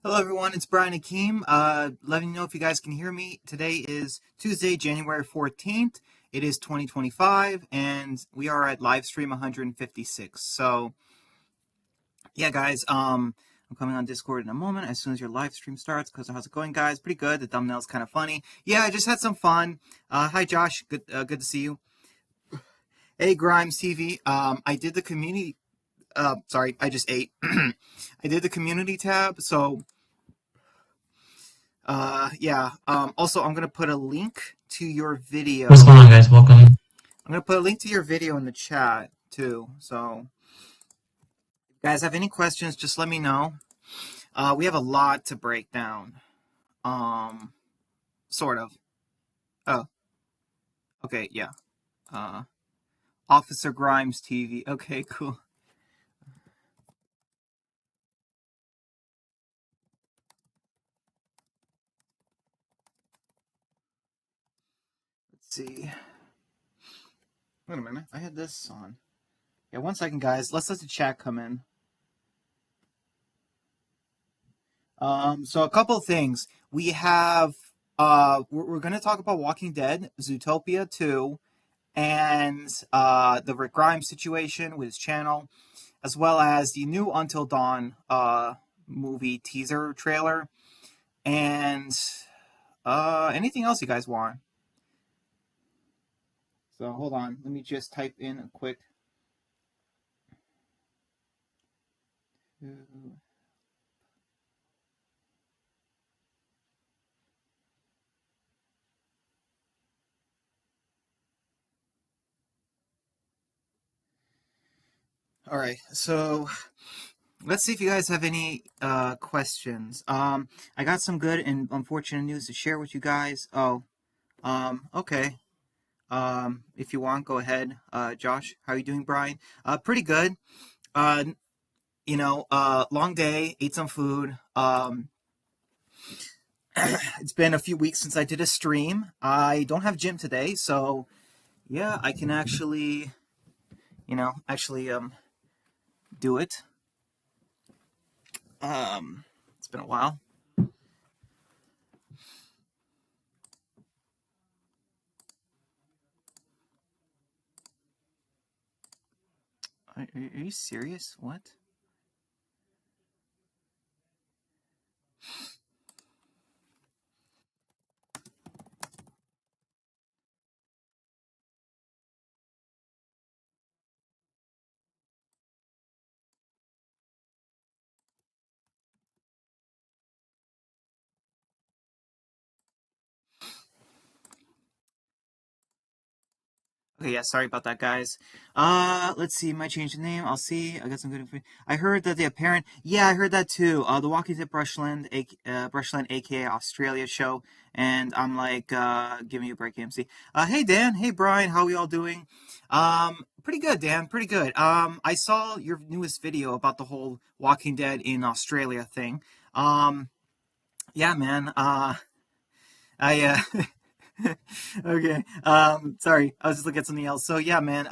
Hello everyone, it's Brian Akeem. Letting you know if you guys can hear me. Today is Tuesday, January 14th. It is 2025, and we are at Livestream 156. So, yeah, guys, I'm coming on Discord in a moment as soon as your live stream starts. Because how's it going, guys? Pretty good. The thumbnail's kind of funny. Yeah, I just had some fun. Hi, Josh. Good to see you. Hey, Grimes TV. I did the community. Sorry, I just ate. I did the community tab. So yeah. Also, I'm gonna put a link to your video. What's going on, guys? Welcome. I'm gonna put a link to your video in the chat too. So, if you guys have any questions, just let me know. We have a lot to break down. Um, sort of. Oh, okay, yeah. Uh, Officer Grimes TV. Okay, cool. Let's see. Wait a minute. I had this on. Yeah, one second, guys. Let's let the chat come in. So a couple of things. We have. We're gonna talk about Walking Dead, Zootopia 2, and the Rick Grimes situation with his channel, as well as the new Until Dawn movie teaser trailer, and anything else you guys want. So hold on, let me just type in a quick. All right, so let's see if you guys have any questions. I got some good and unfortunate news to share with you guys. Oh, okay. If you want, go ahead. Josh, how are you doing, Brian? Pretty good. Uh, long day, ate some food. It's been a few weeks since I did a stream. I don't have gym today, so yeah, I can actually, do it. It's been a while. Are you serious? What? Okay, yeah, sorry about that, guys. Let's see. Might change the name. I'll see. I got some good information. I heard that the apparent. Yeah, I heard that too. The Walking Dead Brushland, aka Australia show, and I'm like, giving you a break, AMC. Hey Dan. Hey Brian. How are we all doing? Pretty good, Dan. Pretty good. I saw your newest video about the whole Walking Dead in Australia thing. Yeah, man. I okay. Sorry, I was just looking at something else. So yeah, man.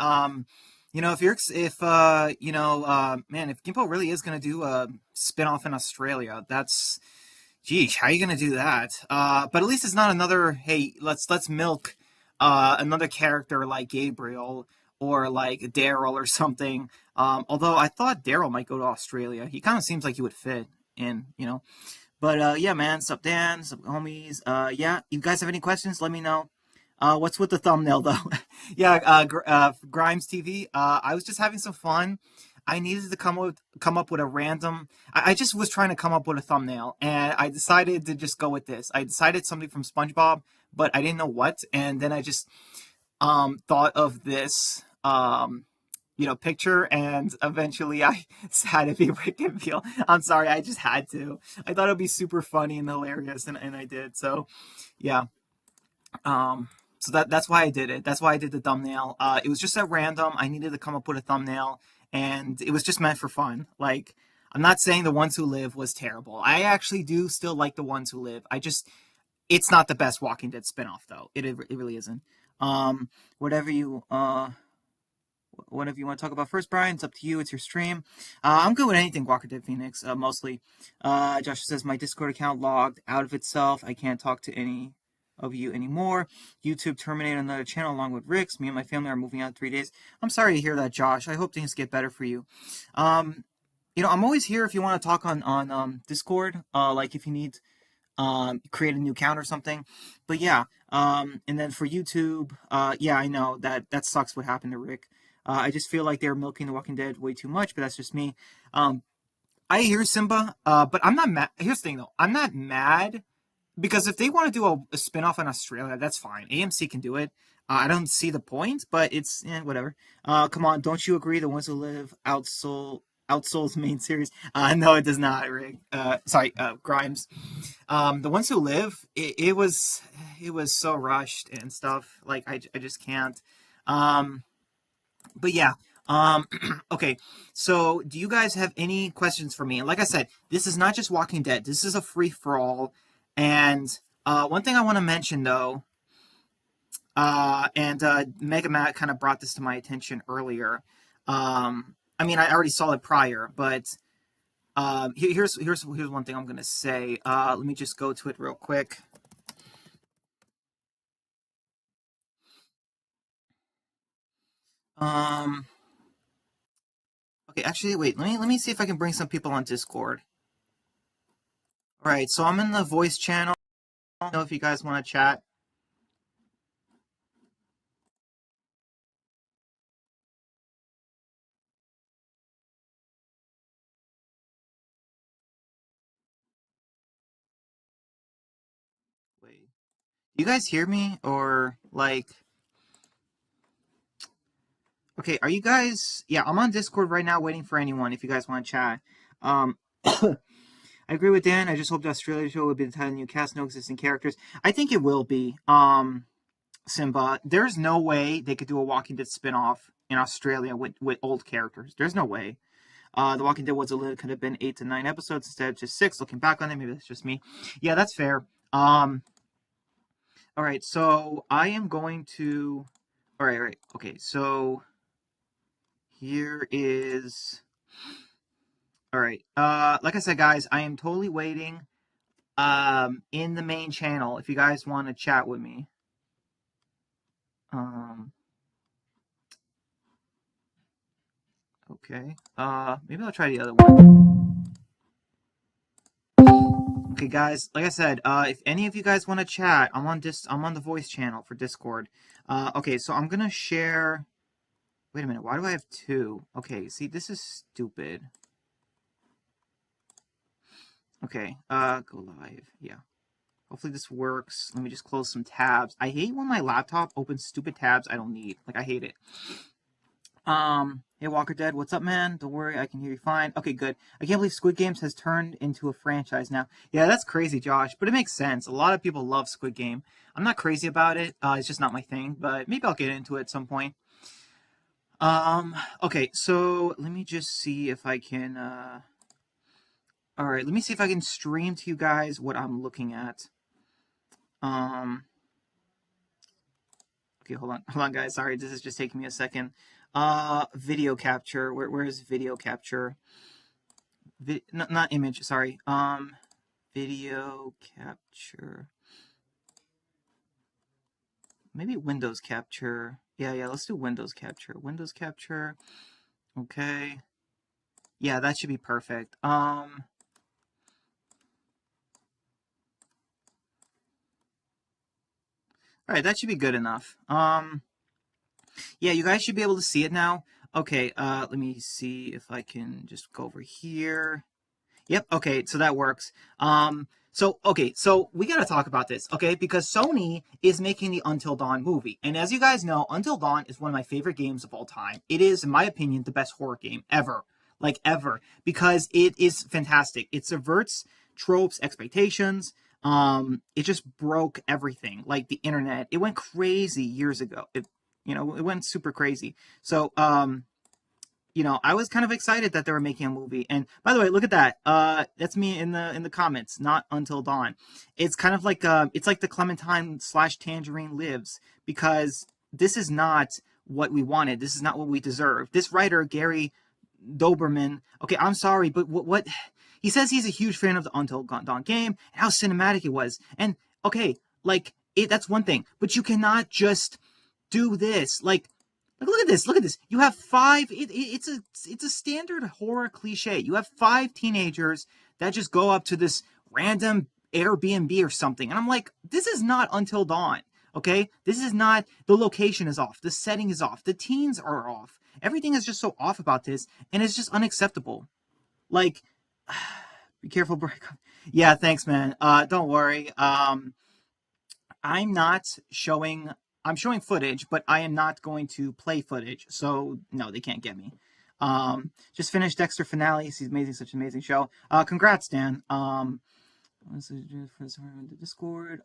If you're if man, if Gimpo really is gonna do a spin-off in Australia, that's geez, how are you gonna do that? But at least it's not another. Hey, let's milk another character like Gabriel or like Daryl or something. Although I thought Daryl might go to Australia. He kind of seems like he would fit in. But yeah, man, sup Dan, sup homies. Yeah, you guys have any questions? Let me know. What's with the thumbnail though? Yeah, Grimes TV. I was just having some fun. I needed to come up with a random. I just was trying to come up with a thumbnail, and I decided to just go with this. I decided something from SpongeBob, but I didn't know what, and then I just thought of this picture, and eventually I had to be Rick and Peel. I'm sorry, I just had to. I thought it'd be super funny and hilarious, and I did. So, yeah. So that's why I did it. That's why I did the thumbnail. It was just at random. I needed to come up with a thumbnail, and it was just meant for fun. Like, I'm not saying The Ones Who Live was terrible. I actually do still like The Ones Who Live. It's not the best Walking Dead spinoff though. It really isn't. Whatever you Whatever you want to talk about first, Brian. It's up to you. It's your stream. I'm good with anything Walker Dead Phoenix, mostly. Josh says my Discord account logged out of itself. I can't talk to any of you anymore. YouTube terminated another channel along with Rick's. Me and my family are moving out in 3 days. I'm sorry to hear that, Josh. I hope things get better for you. Um, I'm always here if you want to talk on Discord. Like if you need create a new account or something. But yeah, and then for YouTube, yeah, I know that sucks what happened to Rick. I just feel like they're milking The Walking Dead way too much, but that's just me. Um, I hear Simba, but I'm not mad. Here's the thing though, I'm not mad because if they want to do a spinoff in Australia, that's fine. AMC can do it. I don't see the point, but it's whatever. Come on, don't you agree? The ones who live outsouls main series. No, it does not, Rick. Sorry, Grimes. The ones who live, it was so rushed and stuff. Like I just can't. Um, but yeah. Um, okay. So, do you guys have any questions for me? And like I said, this is not just Walking Dead. This is a free for all. And one thing I want to mention though, and Mega Matt kind of brought this to my attention earlier. I mean, I already saw it prior, but here's one thing I'm gonna say. Let me just go to it real quick. Um, okay, actually, wait. Let me see if I can bring some people on Discord. All right, so I'm in the voice channel. I don't know if you guys want to chat. Wait, you guys hear me or like? Okay, are you guys? Yeah, I'm on Discord right now, waiting for anyone. If you guys want to chat. I agree with Dan. I just hope the Australia show will be the title new cast, no existing characters. I think it will be. Simba. There's no way they could do a Walking Dead spinoff in Australia with old characters. There's no way. The Walking Dead was a little could have been 8 to 9 episodes instead of just 6. Looking back on it, maybe that's just me. Yeah, that's fair. All right. So I am going to. All right. Okay. So here is. All right. Like I said, guys, I am totally waiting. In the main channel, if you guys want to chat with me. Um. Okay. Maybe I'll try the other one. Okay, guys. Like I said, if any of you guys want to chat, I'm on the voice channel for Discord. Okay, so I'm gonna share. Wait a minute. Why do I have two? Okay. See, this is stupid. Okay. Go live. Yeah. Hopefully this works. Let me just close some tabs. I hate when my laptop opens stupid tabs I don't need. Like I hate it. Hey Walker Dead, what's up, man? Don't worry, I can hear you fine. Okay, good. I can't believe Squid Games has turned into a franchise now. Yeah, that's crazy, Josh, but it makes sense. A lot of people love Squid Game. I'm not crazy about it. It's just not my thing, but maybe I'll get into it at some point. Okay, so let me just see if I can. All right, let me see if I can stream to you guys what I'm looking at. Okay, hold on, guys. Sorry, this is just taking me a second. Video capture. Where is video capture? Not image. Sorry. Video capture. Maybe Windows capture. Yeah. Let's do Windows capture. Windows capture. Okay. Yeah, that should be perfect. All right, that should be good enough. Yeah, you guys should be able to see it now. Okay. Let me see if I can just go over here. Yep. Okay. So that works. So we got to talk about this, okay? Because Sony is making the Until Dawn movie. And as you guys know, Until Dawn is one of my favorite games of all time. It is, in my opinion, the best horror game ever. Like, ever. Because it is fantastic. It subverts tropes, expectations. It just broke everything. Like the internet. It went crazy years ago. It went super crazy. So, I was kind of excited that they were making a movie. And by the way, look at that. That's me in the comments. Not Until Dawn. It's kind of like it's like the Clementine / Tangerine Lives because this is not what we wanted. This is not what we deserve. This writer, Gary Doberman. Okay, I'm sorry, but what he says he's a huge fan of the Until Dawn game and how cinematic it was. And okay, like that's one thing, but you cannot just do this. Like look at this, look at this. You have five. It's a standard horror cliche. You have five teenagers that just go up to this random Airbnb or something, and I'm like, this is not Until Dawn. Okay, this is not. The location is off. The setting is off. The teens are off. Everything is just so off about this, and it's just unacceptable. Like, be careful, break. Yeah, thanks, man. Don't worry. I'm not showing. I'm showing footage, but I am not going to play footage. So no, they can't get me. Just finished Dexter finale. He's amazing, such an amazing show. Congrats, Dan. For the Discord.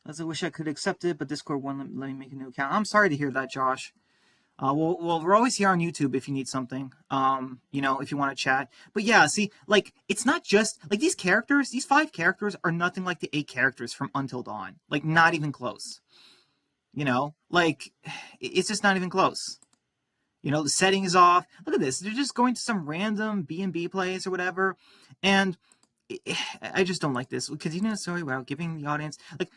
I wish I could accept it, but Discord won't let me make a new account. I'm sorry to hear that, Josh. We're always here on YouTube if you need something. If you want to chat. But yeah, see, like, it's not just like these characters. These five characters are nothing like the 8 characters from Until Dawn. Like, not even close. Like, it's just not even close. The setting is off. Look at this. They're just going to some random B&B place or whatever, and I just don't like this because sorry, without giving the audience like.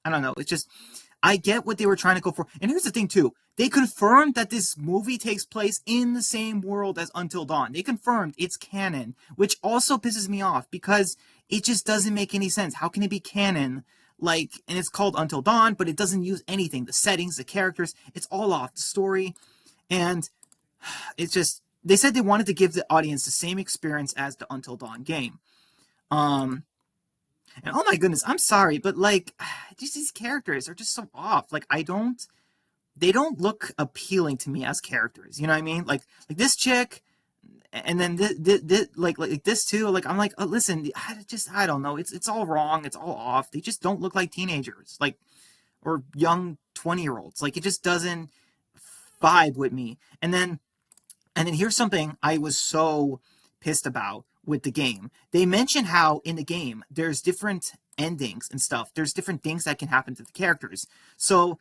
I don't know. It's just, I get what they were trying to go for. And here's the thing, too. They confirmed that this movie takes place in the same world as Until Dawn. They confirmed it's canon, which also pisses me off because it just doesn't make any sense. How can it be canon? Like, and it's called Until Dawn, but it doesn't use anything. The settings, the characters, it's all off. The story. And it's just, they said they wanted to give the audience the same experience as the Until Dawn game. And oh my goodness, I'm sorry, but like, just these characters are just so off. Like, they don't look appealing to me as characters. You know what I mean? Like this chick, and then this like this too. Like, I'm like, listen, I don't know. It's all wrong. It's all off. They just don't look like teenagers, like, or young 20-year-olds. Like, it just doesn't vibe with me. And then here's something I was so pissed about with the game. They mention how in the game there's different endings and stuff. There's different things that can happen to the characters. So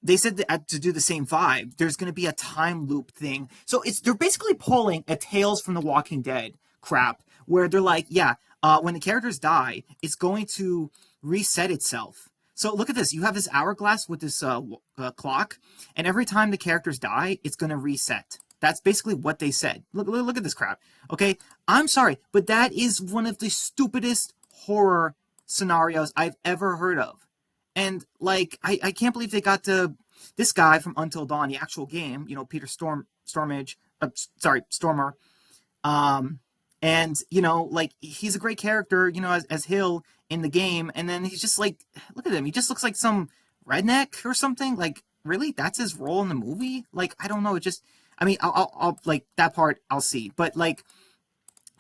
they said that to do the same vibe, there's going to be a time loop thing. So they're basically pulling a Tales from the Walking Dead crap where they're like, yeah, when the characters die, it's going to reset itself. So look at this. You have this hourglass with this clock, and every time the characters die, it's going to reset. That's basically what they said. Look at this crap. Okay, I'm sorry, but that is one of the stupidest horror scenarios I've ever heard of. And like, I can't believe they got this guy from Until Dawn, the actual game. Peter Stormare. And like, he's a great character. As Hill in the game, and then he's just like, look at him. He just looks like some redneck or something. Like, really, that's his role in the movie? Like, I don't know. It just. I mean, I'll like that part I'll see, but like,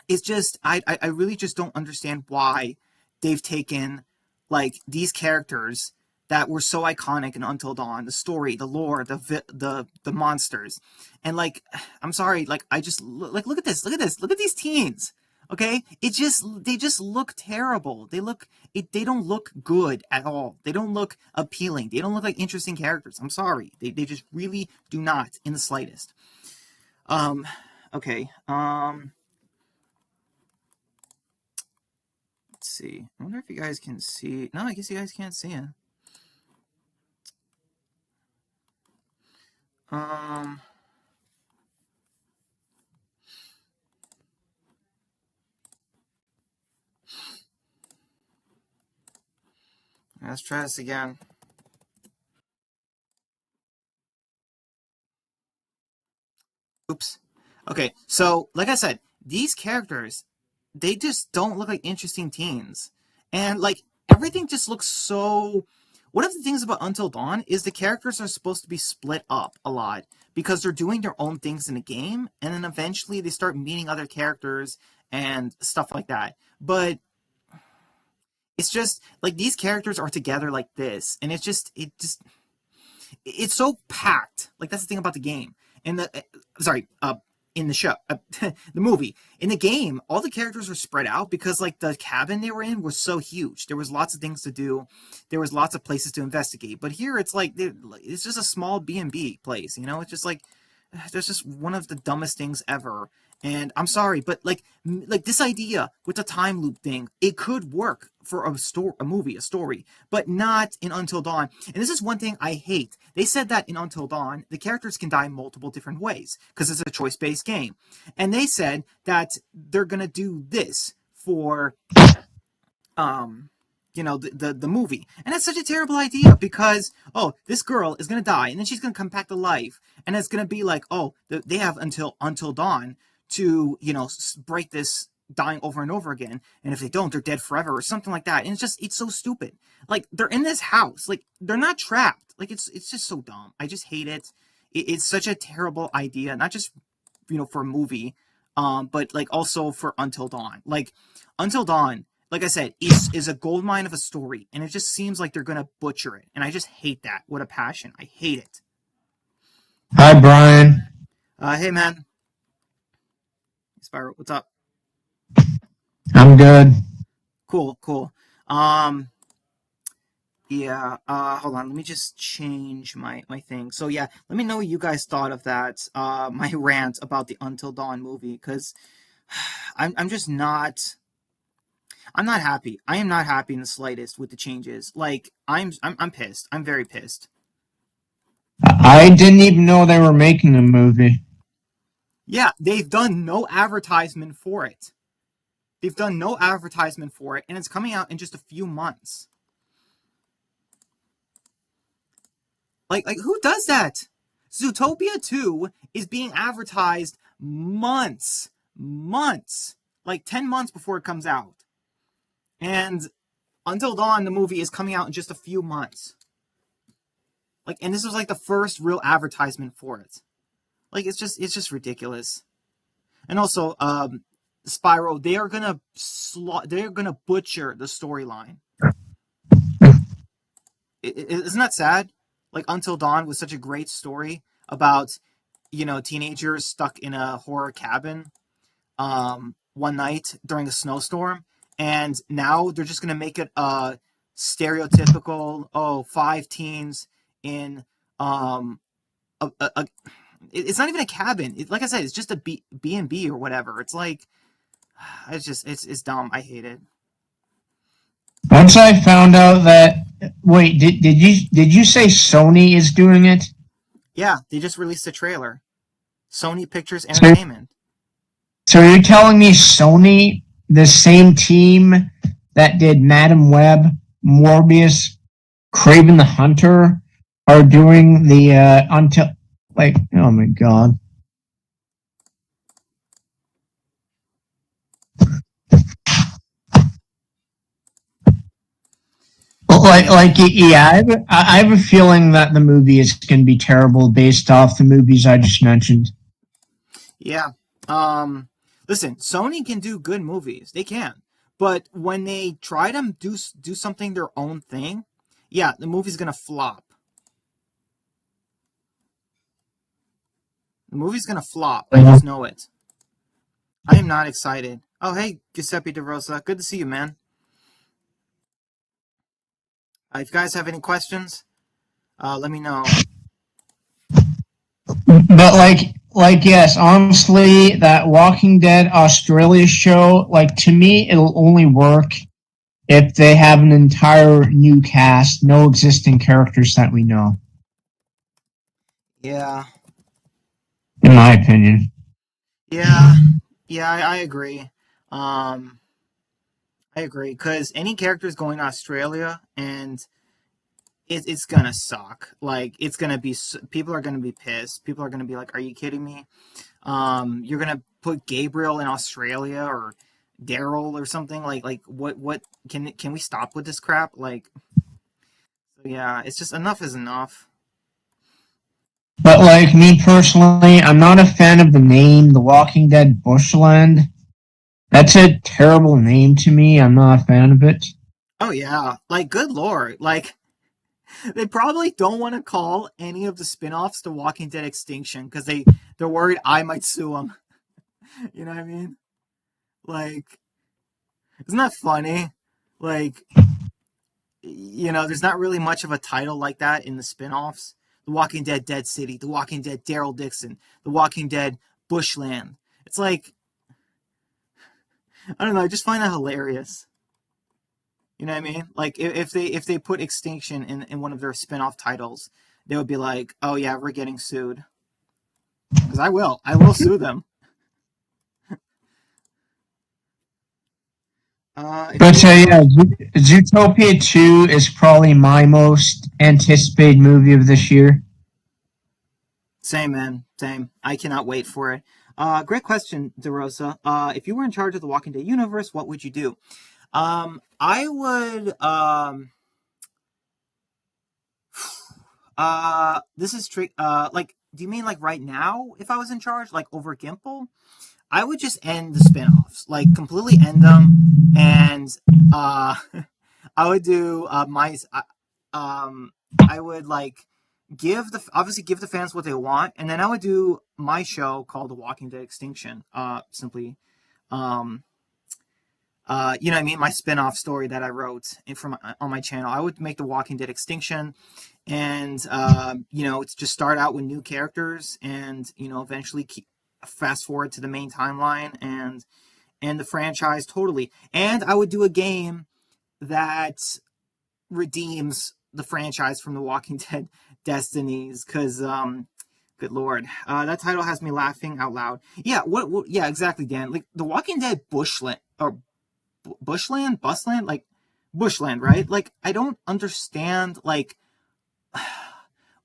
it's just, I really just don't understand why they've taken like these characters that were so iconic in Until Dawn, the story, the lore, the monsters, and like, I'm sorry, like, I just like, look at this, look at these teens. Okay, they just look terrible. They don't look good at all. They don't look appealing. They don't look like interesting characters. I'm sorry. They just really do not in the slightest. Okay. Let's see. I wonder if you guys can see. No, I guess you guys can't see it. Let's try this again. Oops. Okay, so like I said, these characters, they just don't look like interesting teens. And like, everything just looks so. One of the things about Until Dawn is the characters are supposed to be split up a lot because they're doing their own things in the game, and then eventually they start meeting other characters and stuff like that. But it's just like these characters are together like this, and it's so packed. Like, that's the thing about the game. And the sorry, in the show, the movie. In the game, all the characters were spread out because like the cabin they were in was so huge. There was lots of things to do. There was lots of places to investigate. But here it's like it's just a small B&B place, you know? It's just like there's just one of the dumbest things ever. And I'm sorry, but like this idea with the time loop thing, it could work for a movie, a story, but not in Until Dawn. And this is one thing I hate. They said that in Until Dawn, the characters can die multiple different ways because it's a choice-based game. And they said that they're gonna do this for the movie. And that's such a terrible idea because, oh, this girl is going to die and then she's going to come back to life. And it's going to be like, oh, they have until dawn to, break this dying over and over again. And if they don't, they're dead forever or something like that. And it's so stupid. Like, they're in this house. Like, they're not trapped. Like, it's just so dumb. I just hate it. It's such a terrible idea, not just, for a movie, but like also for Until Dawn. Like, Until Dawn, like I said, is a goldmine of a story, and it just seems like they're gonna butcher it, and I just hate that with a passion. I hate it. Hi, Brian. Hey man, Spiral, what's up? I'm good. Cool, cool. Yeah. Hold on. Let me just change my thing. So yeah, let me know what you guys thought of that. My rant about the Until Dawn movie, because I'm just not. I'm not happy. I am not happy in the slightest with the changes. Like I'm pissed. I'm very pissed. I didn't even know they were making a movie. Yeah, they've done no advertisement for it. They've done no advertisement for it, and it's coming out in just a few months. Like who does that? Zootopia 2 is being advertised months, like 10 months before it comes out. And Until Dawn, the movie, is coming out in just a few months. Like, and this was like the first real advertisement for it. Like, it's just ridiculous. And also, Spyro, they're gonna butcher the storyline. Isn't that sad? Like, Until Dawn was such a great story about, teenagers stuck in a horror cabin, one night during a snowstorm, and now they're just gonna make it a stereotypical, five teens in it's not even a cabin. Like I said, it's just a B&B or whatever. It's like it's dumb. I hate it. Once I found out that, wait, did you say Sony is doing it? Yeah, they just released a trailer. Sony Pictures So, Entertainment. so you're telling me Sony, the same team that did Madam Web, Morbius, Craven the Hunter, are doing the until like, oh my god. Yeah, Yeah, I have a feeling that the movie is going to be terrible based off the movies I just mentioned. yeah. Listen, Sony can do good movies. They can, but when they try to do something their own thing, yeah, the movie's gonna flop. The movie's gonna flop. I just know it. I am not excited. Oh, hey, Giuseppe De Rosa. Good to see you, man. If you guys have any questions, let me know. But yes, honestly, that Walking Dead Australia show, like to me, it'll only work if they have an entire new cast, no existing characters that we know, Yeah, in my opinion. yeah, yeah. I agree. Um, I agree because any characters going to Australia and it's gonna suck. Like it's gonna be people are gonna be pissed. People are gonna be like, "Are you kidding me?" You're gonna put Gabriel in Australia or Daryl or something like what can we stop with this crap? Like, so yeah, it's just enough is enough. But like me personally, I'm not a fan of the name The Walking Dead Bushland. That's a terrible name to me. I'm not a fan of it. Oh yeah, like good lord, like they probably don't want to call any of the spin-offs to Walking Dead Extinction because they're worried I might sue them. You know what I mean? Like, isn't that funny? Like, there's not really much of a title like that in the spin-offs. The Walking Dead Dead City, The Walking Dead Daryl Dixon, The Walking Dead Bushland. It's like, I don't know, I just find that hilarious. You know what I mean? Like if they put Extinction in one of their spin-off titles, they would be like, "Oh yeah, we're getting sued." Because I will sue them. If you But were in yeah, charge, Zootopia 2 is probably my most anticipated movie of this year. same man, same. I cannot wait for it. Great question, DeRosa. If you were in charge of the Walking Dead universe, what would you do? I would. This is trick. Like, do you mean like right now? If I was in charge, like over Gimple, I would just end the spinoffs, like completely end them, and uh, I would do I would like give the fans what they want, and then I would do my show called The Walking Dead Extinction. Simply, um, you know what I mean? My spin-off story that I wrote from on my channel. I would make The Walking Dead Extinction, and it's just start out with new characters, and eventually fast forward to the main timeline and the franchise totally. And I would do a game that redeems the franchise from the Walking Dead destinies, because good lord, that title has me laughing out loud. Yeah, what? Yeah, exactly, Dan. Like the Walking Dead Bushland or Bushland, like Bushland, right? Like I don't understand, like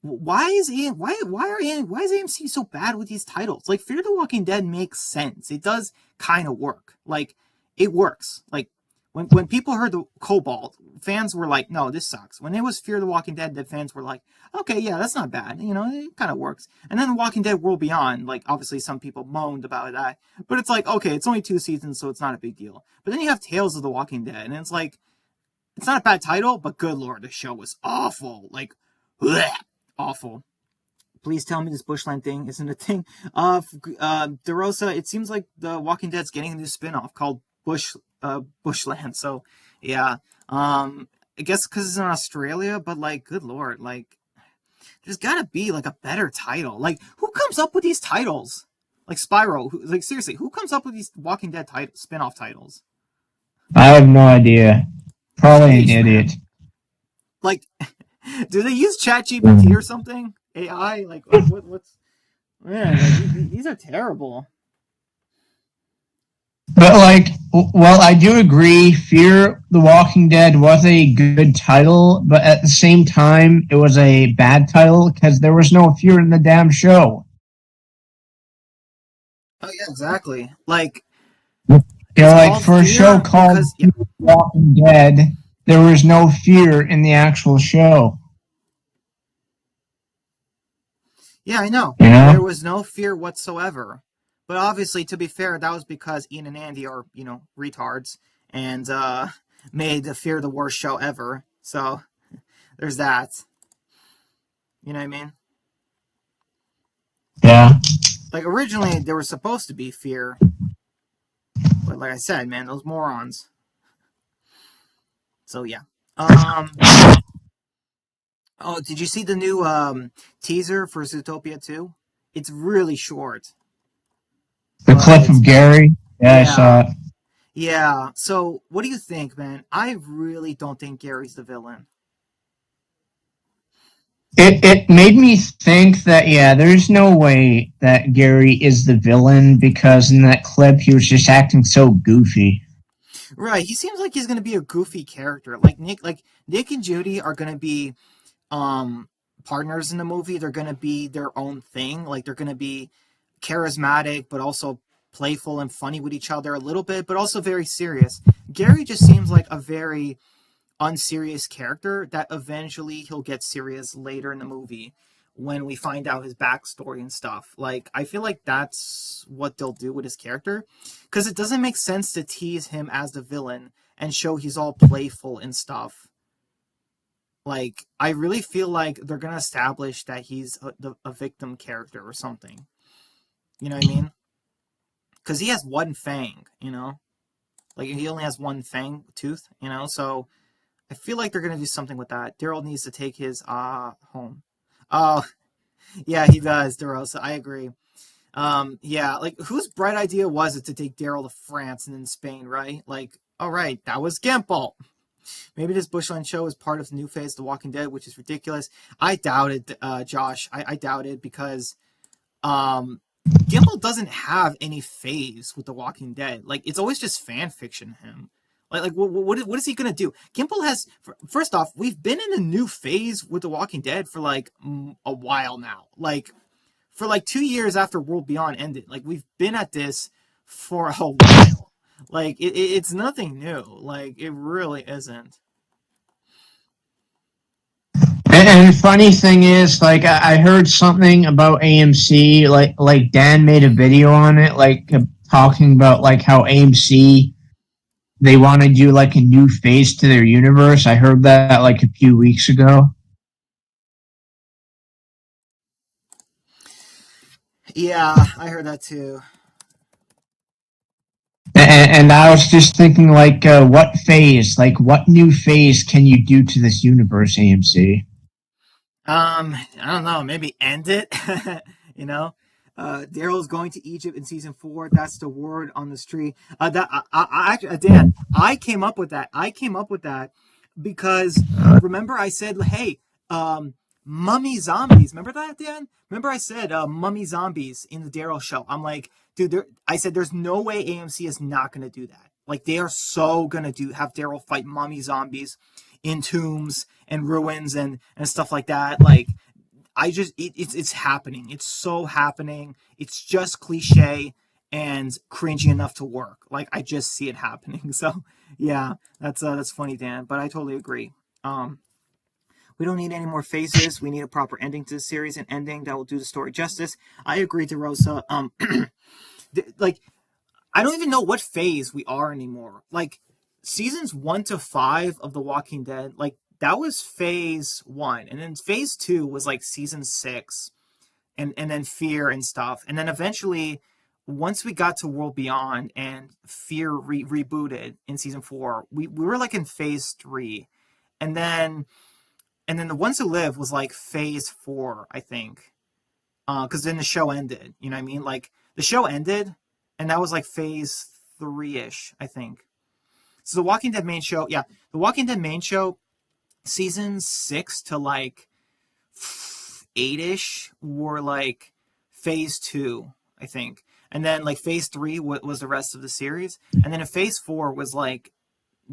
why is AMC so bad with these titles? Like Fear the Walking Dead makes sense. It does kind of work. Like it works. Like when people heard the Cobalt, fans were like, "No, this sucks." When it was Fear the Walking Dead, the fans were like, "Okay, yeah, that's not bad. It kind of works." And then Walking Dead World Beyond, like obviously some people moaned about that, but it's like, okay, it's only 2 seasons, so it's not a big deal. But then you have Tales of the Walking Dead, and it's like it's not a bad title, but good lord, the show was awful. Like, bleh, awful. Please tell me this Bushland thing isn't a thing. DeRosa, it seems like The Walking Dead's getting a new spinoff called Bushland. So, yeah. I guess because it's in Australia, but like, good lord, like, there's gotta be like a better title. Like, who comes up with these titles? Like Spyro, like seriously, who comes up with these Walking Dead spinoff titles? I have no idea. Probably an Sheesh, idiot. man. Like, do they use ChatGPT or something? AI? Like what's man? Like these are terrible. But like, well, I do agree. Fear the Walking Dead was a good title, but at the same time, it was a bad title because there was no fear in the damn show. Oh yeah, exactly. Like it's Like called for a show Fear called because yeah, Fear the Walking Dead, there was no fear in the actual show. yeah, I know. You know? There was no fear whatsoever. But obviously, to be fair, that was because Ian and Andy are retards and made the Fear the worst show ever. So there's that. You know what I mean? Yeah. Like originally there was supposed to be Fear, but like I said, man, those morons. So yeah. Um. Oh, did you see the new teaser for Zootopia 2? It's really short, The clip but of Gary. Yeah, I saw yeah, it. yeah. So, what do you think, man? I really don't think Gary's the villain. It made me think that yeah, there's no way that Gary is the villain because in that clip he was just acting so goofy. Right? He seems like he's gonna be a goofy character. Like Nick and Judy are gonna be um partners in the movie. They're gonna be their own thing. Like they're gonna be charismatic, but also playful and funny with each other a little bit, but also very serious. Gary just seems like a very unserious character that eventually he'll get serious later in the movie when we find out his backstory and stuff. Like, I feel like that's what they'll do with his character because it doesn't make sense to tease him as the villain and show he's all playful and stuff. Like, I really feel like they're gonna establish that he's a victim character or something. You know what I mean? because he has one fang, like he only has one fang tooth, so I feel like they're gonna do something with that. Daryl needs to take his home. Oh, yeah, he does, DeRosa. I agree. Yeah, like whose bright idea was it to take Daryl to France and then Spain, right? Like, all right, that was Gimple. Maybe this Bushland show is part of the new phase of The Walking Dead, which is ridiculous. I doubt it, Josh. I doubt it because um, Gimple doesn't have any phase with The Walking Dead. Like, it's always just fan fiction. Him. Like what is he gonna do? Gimple has. First off, we've been in a new phase with The Walking Dead for like a while now. Like for like 2 years after World Beyond ended. Like we've been at this for a while. Like it's nothing new. Like it really isn't. And funny thing is, like I heard something about AMC, like Dan made a video on it, like talking about like how AMC they want to do like a new phase to their universe. I heard that like a few weeks ago. Yeah, I heard that too. And I was just thinking, like, what phase, like, what new phase can you do to this universe, AMC? I don't know. Maybe end it. you know, Daryl's going to Egypt in season 4. That's the word on the street. That I actually, Dan, I came up with that. I came up with that because remember I said, hey, mummy zombies. Remember that, Dan? Remember I said mummy zombies in the Daryl show. I'm like, dude, I said there's no way AMC is not going to do that. Like they are so going to have Daryl fight mummy zombies in tombs and ruins and stuff like that. Like I just it's happening. It's so happening. It's just cliche and cringy enough to work. Like I just see it happening. So yeah, that's funny, Dan. But I totally agree. We don't need any more phases. We need a proper ending to the series, an ending that will do the story justice. I agree, DeRosa. Like I don't even know what phase we are anymore. Like seasons 1 to 5 of The Walking Dead, like that was phase 1, and then phase 2 was like season 6, and then Fear and stuff, and then eventually, once we got to World Beyond and Fear rebooted in season 4, we were like in phase 3, and then The Ones Who Live was like phase 4, I think, because then the show ended. You know what I mean? Like the show ended, and that was like phase 3-ish, I think. So the Walking Dead main show, yeah, the Walking Dead main show, season 6 to like 8-ish were like phase 2, I think, and then like phase 3 was the rest of the series, and then in phase 4 was like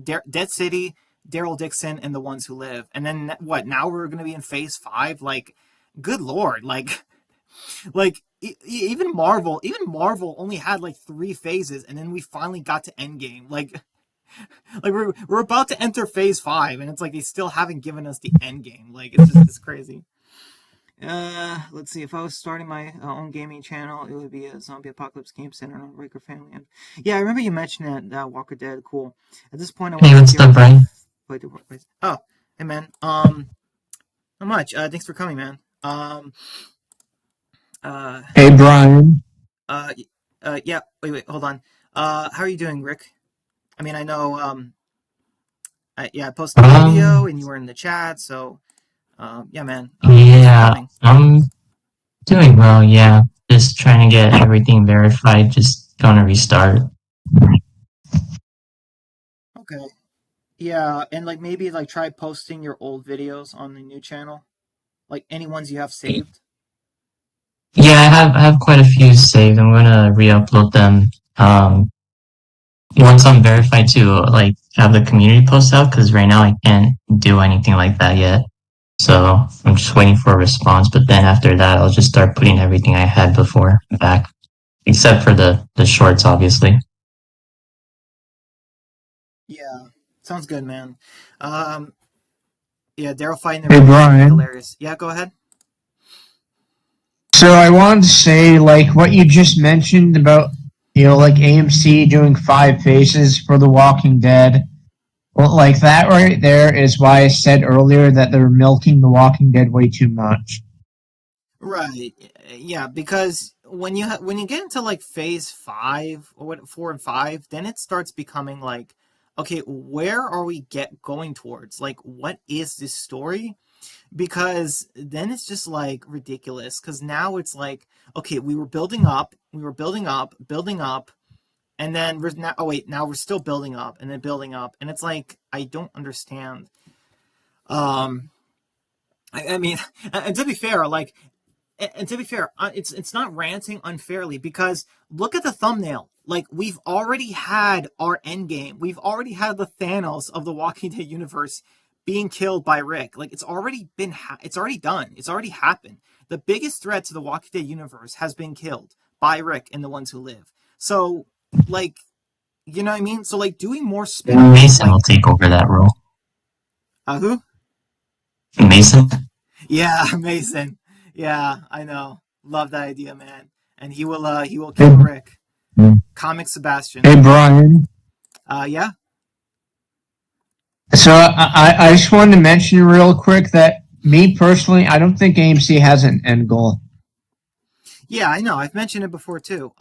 Dead City, Daryl Dixon, and The Ones Who Live, and then what? Now we're gonna be in phase 5. Like, good lord, like even Marvel only had like 3 phases, and then we finally got to Endgame. Like we're about to enter phase 5, and it's like they still haven't given us the Endgame. Like it's crazy. Let's see. If I was starting my own gaming channel, it would be a zombie apocalypse game center on Riker family. And yeah, I remember you mentioned that Walker Dead. Cool. At this point, I Hey, want to what's hear up, how you Brian? played the workplace. Oh, hey man. Not much. Thanks for coming, man. Uh, Hey, Brian. uh, yeah. Wait. Hold on. How are you doing, Rick? I mean, I know. Yeah, I posted the video Um, and you were in the chat, so yeah, man. Thanks for yeah, coming. I'm doing well, yeah. Just trying to get everything verified, just gonna restart. Okay. Yeah, and like maybe like try posting your old videos on the new channel, like any ones you have saved. Yeah, I have quite a few saved. I'm gonna re-upload them. Once I'm verified to like have the community post out, because right now I can't do anything like that yet. So I'm just waiting for a response, but then after that, I'll just start putting everything I had before back, except for the shorts, obviously. Yeah, sounds good, man. Um, yeah, Daryl fighting the Hey, Rick is gonna be Brian. hilarious. Yeah, go ahead. So I wanted to say, like, what you just mentioned about, like AMC doing 5 phases for The Walking Dead. Well, like that right there is why I said earlier that they're milking The Walking Dead way too much. Right. Yeah, because when you get into like phase 5 or what 4 and 5, then it starts becoming like, okay, where are we get going towards? Like, what is this story? Because then it's just like ridiculous. Because now it's like, okay, we were building up, building up, and then we're now. Oh wait, now we're still building up, and then building up, and it's like I don't understand. Um, I mean, and to be fair, it's not ranting unfairly because look at the thumbnail. Like we've already had our end game. We've already had the Thanos of the Walking Dead universe being killed by Rick. Like it's already done. It's already happened. The biggest threat to the Walking Dead universe has been killed by Rick and the ones who live. So, like, you know what I mean? So, like, doing more spin-offs, Mason will like, take over that role. who? Mason? Yeah, Mason. Yeah, I know. Love that idea, man. And he will Hey, kill Rick. Comic Sebastian. hey Brian. Yeah. So I just wanted to mention real quick that me personally, I don't think AMC has an end goal. Yeah, I know. I've mentioned it before too.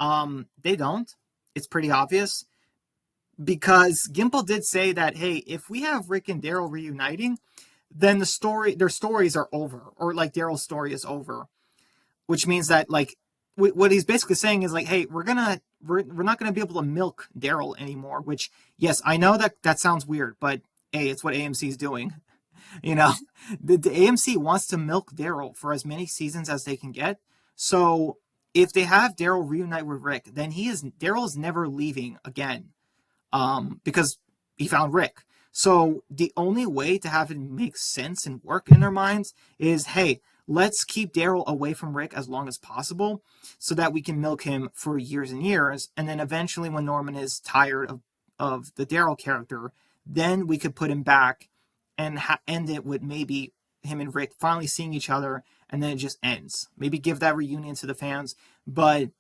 They don't. It's pretty obvious because Gimple did say that, hey, if we have Rick and Daryl reuniting, then their stories are over, or like Daryl's story is over, which means that like what he's basically saying is like, hey, we're not gonna be able to milk Daryl anymore. Which yes, I know that that sounds weird, but hey, it's what AMC is doing. You know, the AMC wants to milk Daryl for as many seasons as they can get. So if they have Daryl reunite with Rick, then Daryl is never leaving again, because he found Rick. So the only way to have it make sense and work in their minds is, hey, let's keep Daryl away from Rick as long as possible, so that we can milk him for years and years, and then eventually, when Norman is tired of the Daryl character, then we could put him back and end it with maybe him and Rick finally seeing each other, and then it just ends. Maybe give that reunion to the fans, but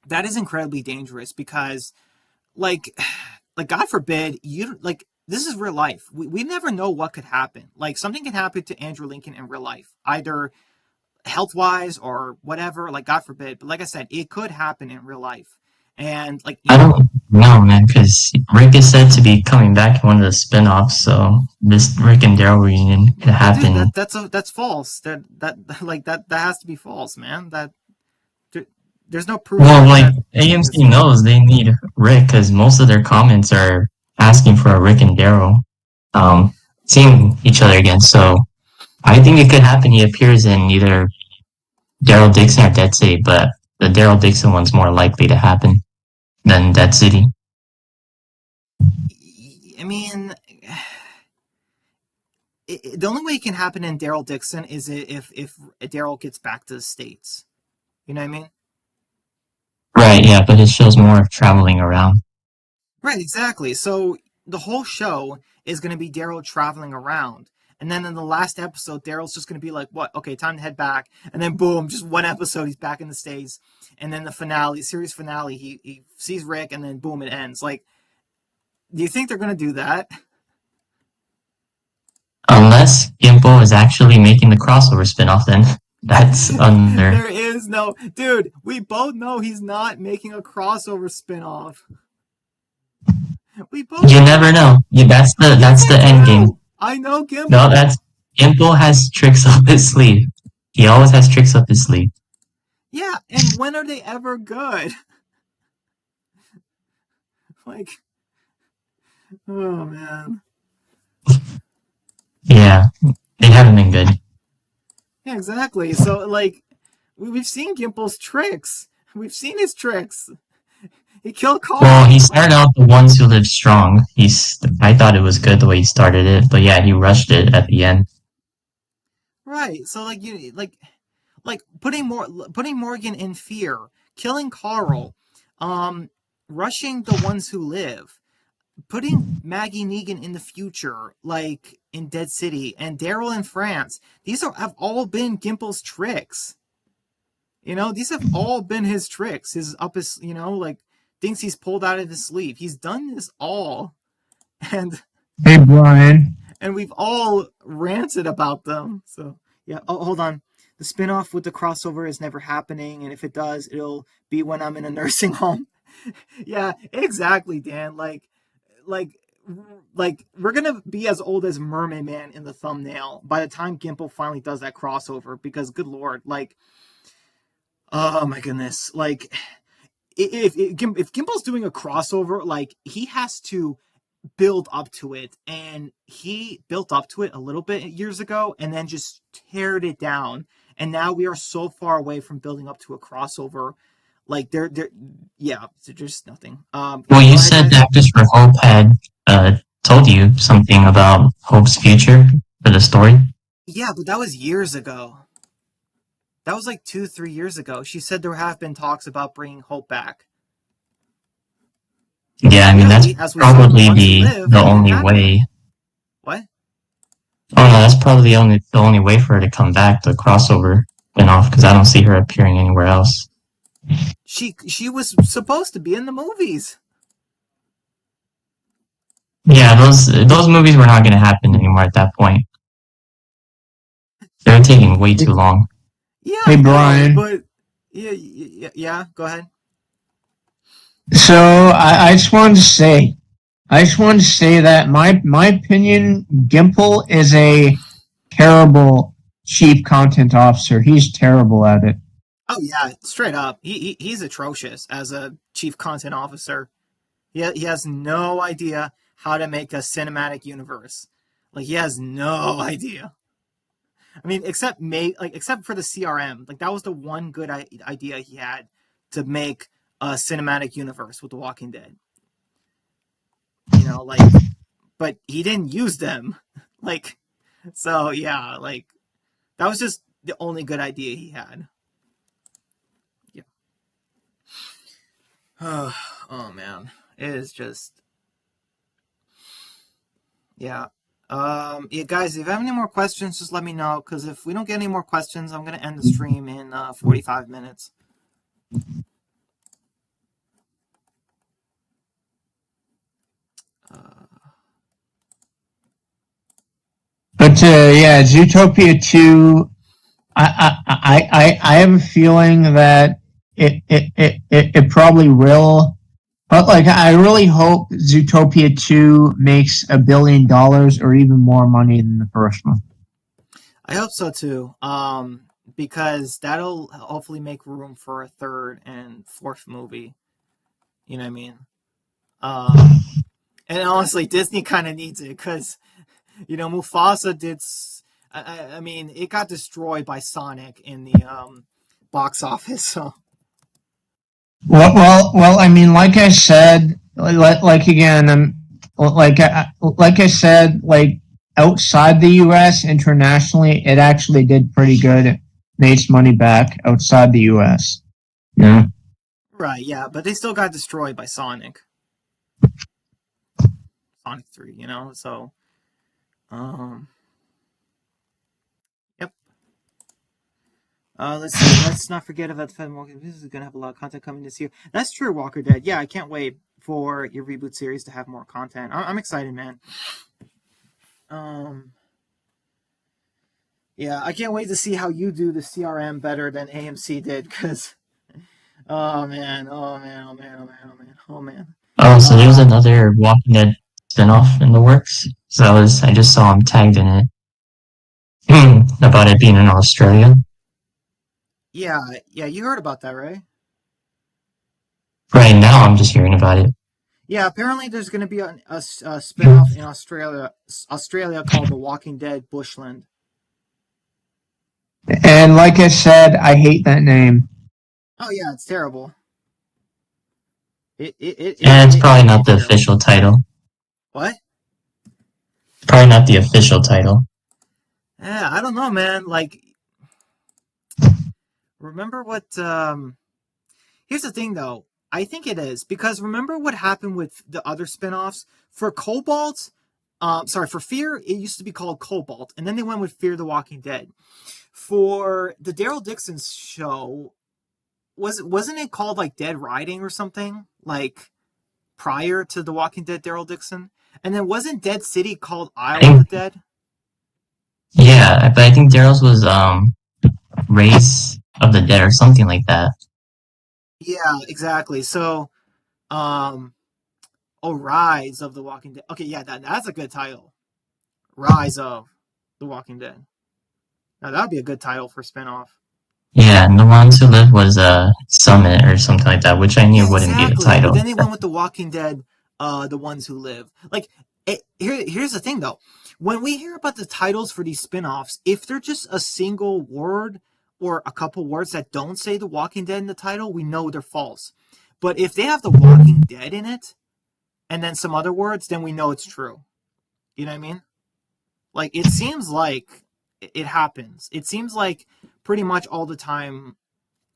that is incredibly dangerous because, like, like God forbid you like this is real life. We never know what could happen. Like something can happen to Andrew Lincoln in real life, either health wise or whatever. Like God forbid, but like I said, it could happen in real life. And like you I know, don't know, man, because Rick is said to be coming back in one of the spin-offs, so this Rick and Daryl reunion could but dude, happen. that's false. That has to be false, man. There, there's no proof Well, that like, that AMC exists. knows they need Rick, because most of their comments are asking for a Rick and Daryl seeing each other again, so I think it could happen. He appears in either Daryl Dixon or Dead City, but the Daryl Dixon one's more likely to happen than Dead City. I mean, the only way it can happen in Daryl Dixon is if Daryl gets back to the states. You know what I mean? Right, yeah, but it shows more of traveling around. Right, exactly. So the whole show is going to be Daryl traveling around. And then in the last episode, Daryl's just going to be like, what? Okay, time to head back. And then boom, just one episode, he's back in the States. And then the finale, series finale, he sees Rick and then boom, it ends. Like, do you think they're going to do that? Unless Gimple is actually making the crossover spinoff, then that's under. There is no. Dude, we both know he's not making a crossover spinoff. We both You know never that. know. Yeah, Yes, that's I the end game. do. I know No, Gimple. that's Gimple has tricks up his sleeve. He always has tricks up his sleeve. Yeah, and when are they ever good? Like, oh man. Yeah, they haven't been good. Yeah, exactly. So like we've seen Gimple's tricks. We've seen his tricks. He killed Well, he Carl. Like started out the ones who live strong. I thought it was good the way he started it, but yeah, he rushed it at the end. right. So like like putting Morgan in fear, killing Carl, um, rushing the ones who live, putting Maggie Negan in the future, like in Dead City, and Daryl in France. These have all been Gimple's tricks. You know, these have all been his tricks. His up his, like things he's pulled out of his sleeve. He's done this all, and Hey Brian. we've all ranted about them. So yeah. Oh, hold on. the spinoff with the crossover is never happening, and if it does, it'll be when I'm in a nursing home. Yeah, exactly, Dan. Like, like we're gonna be as old as Mermaid Man in the thumbnail by the time Gimple finally does that crossover. Because, good lord, like, oh my goodness, like if Gimble's doing a crossover, like he has to build up to it, and he built up to it a little bit years ago, and then just teared it down. And now we are so far away from building up to a crossover. Like yeah, there's nothing. Well, Yeah, you go ahead, said guys. Actors for Hope had told you something about Hope's future for the story. Yeah, but that was years ago. That was like 2, 3 years ago. She said there have been talks about bringing Hope back. Yeah, I mean that's Clearly, as we saw in The probably Ones Who the Live, that didn't only happen. way. What? Oh no, that's probably the only way for her to come back, the crossover spinoff, because I don't see her appearing anywhere else. She was supposed to be in the movies. Yeah, those movies were not going to happen anymore at that point. They were taking way too long. Yeah, Hey I know, Brian. but yeah. Go ahead. So I just wanted to say that my opinion, Gimple is a terrible chief content officer. He's terrible at it. Oh yeah, straight up, he's atrocious as a chief content officer. He has no idea how to make a cinematic universe. Like he has no idea. I mean, except for the CRM, like that was the one good idea he had to make a cinematic universe with The Walking Dead. Like, but he didn't use them. Like, so yeah, like that was just the only good idea he had. Yeah. Oh man, it is just yeah. Yeah, guys, if you have any more questions, just let me know. Because if we don't get any more questions, I'm gonna end the stream in 45 minutes. Uh, But yeah, Zootopia 2. I have a feeling that it probably will. But like, I really hope Zootopia 2 makes $1 billion or even more money than the first one. I hope so too. Because that'll hopefully make room for a third and fourth movie. You know what I mean? Um, and honestly, Disney kind of needs it because Mufasa did. I mean, it got destroyed by Sonic in the box office. So Well. I mean, like I said, like again, like I said, like outside the U.S. internationally, it actually did pretty good. It made its money back outside the U.S. Yeah. right, yeah, but they still got destroyed by Sonic 3. So um, yep. Let's see. Let's not forget about the fact that this is gonna have a lot of content coming this year. That's true, Walker Dead. Yeah, I can't wait for your reboot series to have more content. I'm excited, man. Um, yeah, I can't wait to see how you do the CRM better than AMC did. Because oh man, oh man, oh man, oh man, oh man, oh man. Oh, so there's Um, another Walking Dead spinoff in the works. So I just saw him tagged in it. About it being in Australia. yeah, yeah, you heard about that, right? Right now, I'm just hearing about it. Yeah, apparently there's going to be a spin-off in Australia called The Walking Dead Bushland. And like I said, I hate that name. Oh yeah, it's terrible. And it's probably It not is the terrible. official title. What? Probably not the official title. Yeah, I don't know, man. Like, remember what? Here's the thing, though. I think it is because remember what happened with the other spin-offs for Cobalt. Sorry, for Fear, it used to be called Cobalt, and then they went with Fear the Walking Dead. For the Daryl Dixon show, wasn't it called like Dead Riding or something like prior to the Walking Dead Daryl Dixon? And then wasn't Dead City called I Isle of the think, Dead? yeah, but I think Daryl's was Race of the Dead or something like that. Yeah, exactly. So, um, oh, Rise of the Walking Dead. Okay, yeah, that's a good title. Rise of the Walking Dead. Now that would be a good title for spinoff. Yeah, and the ones who live was Summit or something like that, which I knew Yeah, wouldn't be the exactly. But title. then they went with the Walking Dead, the ones who live. Like, here's the thing though. When we hear about the titles for these spin-offs, if they're just a single word or a couple words that don't say the Walking Dead in the title, we know they're false. But if they have the Walking Dead in it and then some other words, then we know it's true. You know what I mean? Like, it seems like it happens. It seems like pretty much all the time,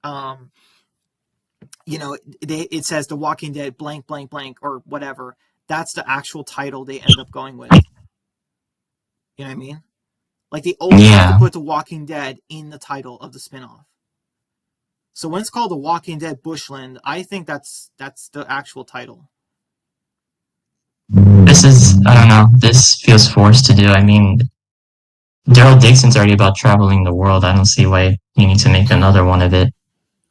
um, it says The Walking Dead blank blank blank or whatever. That's the actual title they end up going with. You know what I mean? Like they always have to Yeah, put The Walking Dead in the title of the spinoff. So when it's called The Walking Dead Bushland, I think that's the actual title. this is, I don't know, this feels forced to do. I mean, Daryl Dixon's already about traveling the world. I don't see why you need to make another one of it.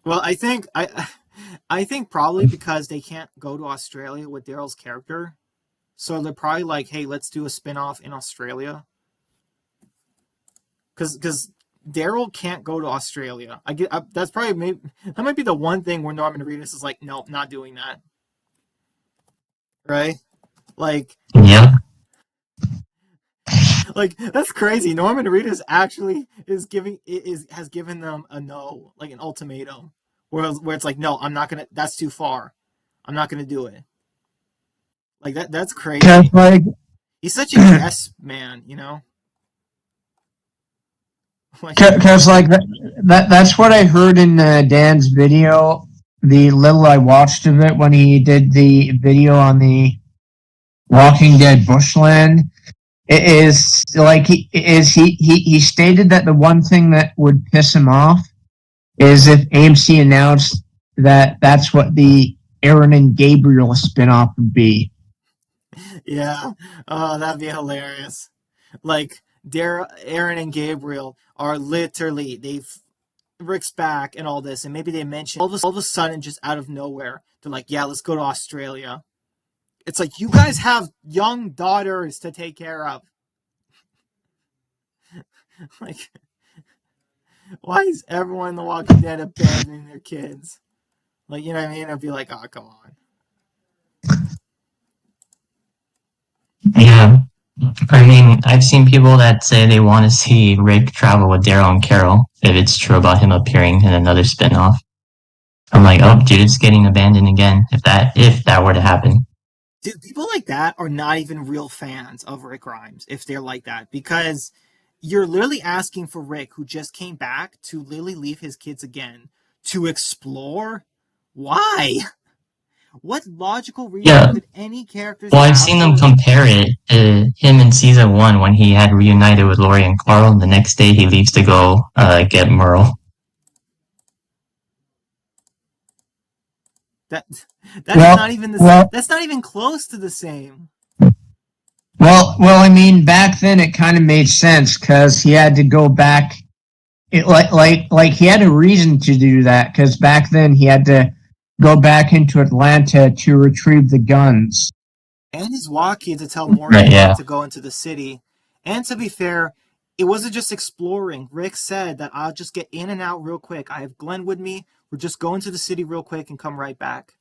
Well, I think probably because they can't go to Australia with Daryl's character, so they're probably like, hey, let's do a spinoff in Australia. Because Daryl can't go to Australia. That's probably maybe that might be the one thing where Norman Reedus is like, nope, not doing that. Right? Like, Yep. like that's crazy. Norman Reedus actually has given them a no, like an ultimatum, where it's like, no, I'm not gonna. That's too far. I'm not gonna do it. Like that. That's Cause crazy. like, He's such a yes man, you know. Like, cause like that's what I heard in Dan's video. The little I watched of it when he did the video on the Walking Dead Bushland, it is like he stated that the one thing that would piss him off is if AMC announced that that's what the Aaron and Gabriel spinoff would be. yeah. Oh, that'd be hilarious. Like, Aaron and Gabriel are literally they've Rick's back and all this, and maybe they mention all of a sudden, just out of nowhere, they're like, "Yeah, let's go to Australia." It's like you guys have young daughters to take care of. Like, why is everyone in The Walking Dead abandoning their kids? Like, you know what I mean? I'd be like, "Oh, come on." Yeah. I mean, I've seen people that say they want to see Rick travel with Daryl and Carol if it's true about him appearing in another spinoff. I'm like, oh, dude, it's getting abandoned again. If that were to happen. Dude, people like that are not even real fans of Rick Grimes if they're like that because you're literally asking for Rick, who just came back, to literally leave his kids again to explore. Why? What logical reason Yeah. could any characters Well, I've have seen them for compare it to him in season one when he had reunited with Lori and Carl, and the next day he leaves to go get Merle. that? That's Well, not even this. well, That's not even close to the same. well. I mean, back then it kind of made sense because he had to go back. Like he had a reason to do that because back then he had to go back into Atlanta to retrieve the guns. And his walkie to tell Right? Morgan not Yeah. to go into the city. And to be fair, it wasn't just exploring. Rick said that I'll just get in and out real quick. I have Glenn with me. We're just going to the city real quick and come right back.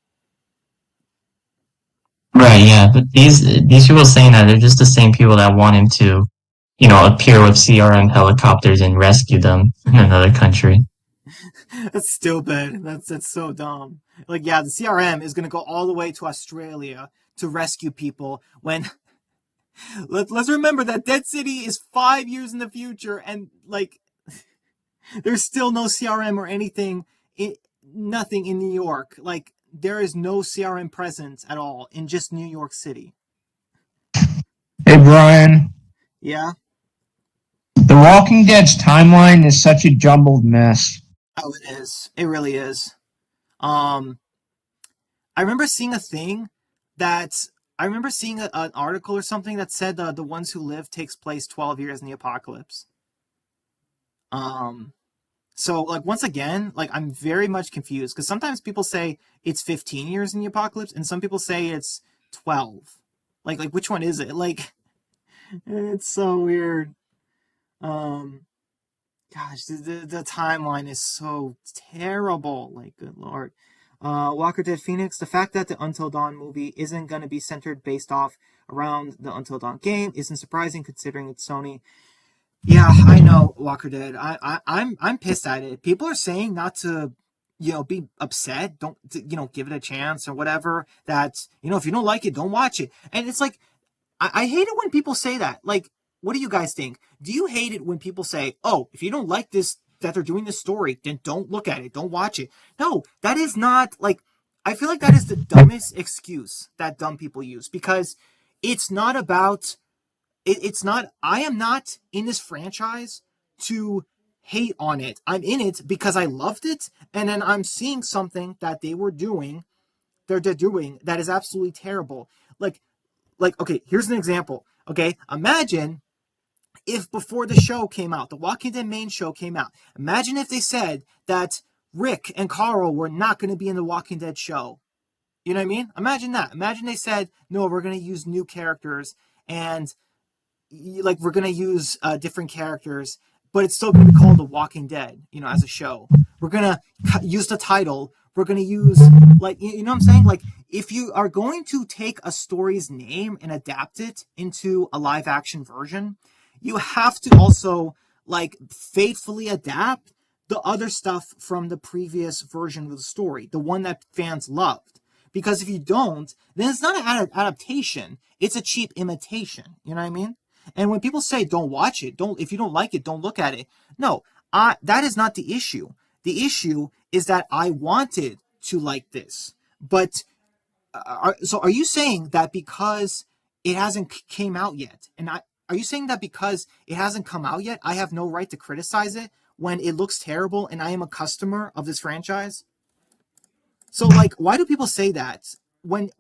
Right. Yeah. But these people saying that they're just the same people that want him to, appear with CRM helicopters and rescue them in another country. That's stupid. That's so dumb. Like, yeah, the CRM is gonna go all the way to Australia to rescue people when let's remember that Dead City is 5 years in the future and like there's still no CRM or anything, nothing in New York. Like there is no CRM presence at all in just New York City. Hey, Brian, Yeah. The Walking Dead's timeline is such a jumbled mess. Oh, it is. It really is. Um, I remember seeing a thing that I remember seeing an article or something that said the ones who live takes place 12 years in the apocalypse. Um, So like once again, like I'm very much confused because sometimes people say it's 15 years in the apocalypse, and some people say it's 12. Like which one is it? Like it's so weird. Um, Gosh, the timeline is so terrible. Like, good lord. Walker Dead Phoenix. The fact that the Until Dawn movie isn't going to be centered based off around the Until Dawn game isn't surprising considering it's Sony. Yeah, I know Walker Dead. I'm pissed at it. People are saying not to, be upset. Don't give it a chance or whatever. That if you don't like it, don't watch it. And it's like I hate it when people say that. Like, what do you guys think? Do you hate it when people say, "Oh, if you don't like this that they're doing this story, then don't look at it, don't watch it"? No, that is not like. I feel like that is the dumbest excuse that dumb people use because it's not about it's not I am not in this franchise to hate on it. I'm in it because I loved it and then I'm seeing something that they're doing that is absolutely terrible. Like okay, here's an example. Okay, imagine if before the show came out, the Walking Dead main show came out. Imagine if they said that Rick and Carl were not going to be in the Walking Dead show. You know what I mean? Imagine that. Imagine they said, "No, we're going to use new characters and like we're gonna use different characters, but it's still gonna be called The Walking Dead, as a show. We're gonna use the title. We're gonna use like you know what I'm saying? Like if you are going to take a story's name and adapt it into a live action version, you have to also like faithfully adapt the other stuff from the previous version of the story, the one that fans loved. Because if you don't, then it's not an adaptation; it's a cheap imitation. You know what I mean? And when people say don't watch it, don't if you don't like it, don't look at it. No, that is not the issue. The issue is that I wanted to like this, but so are you saying that because it hasn't came out yet, and are you saying that because it hasn't come out yet, I have no right to criticize it when it looks terrible and I am a customer of this franchise? So like, why do people say that when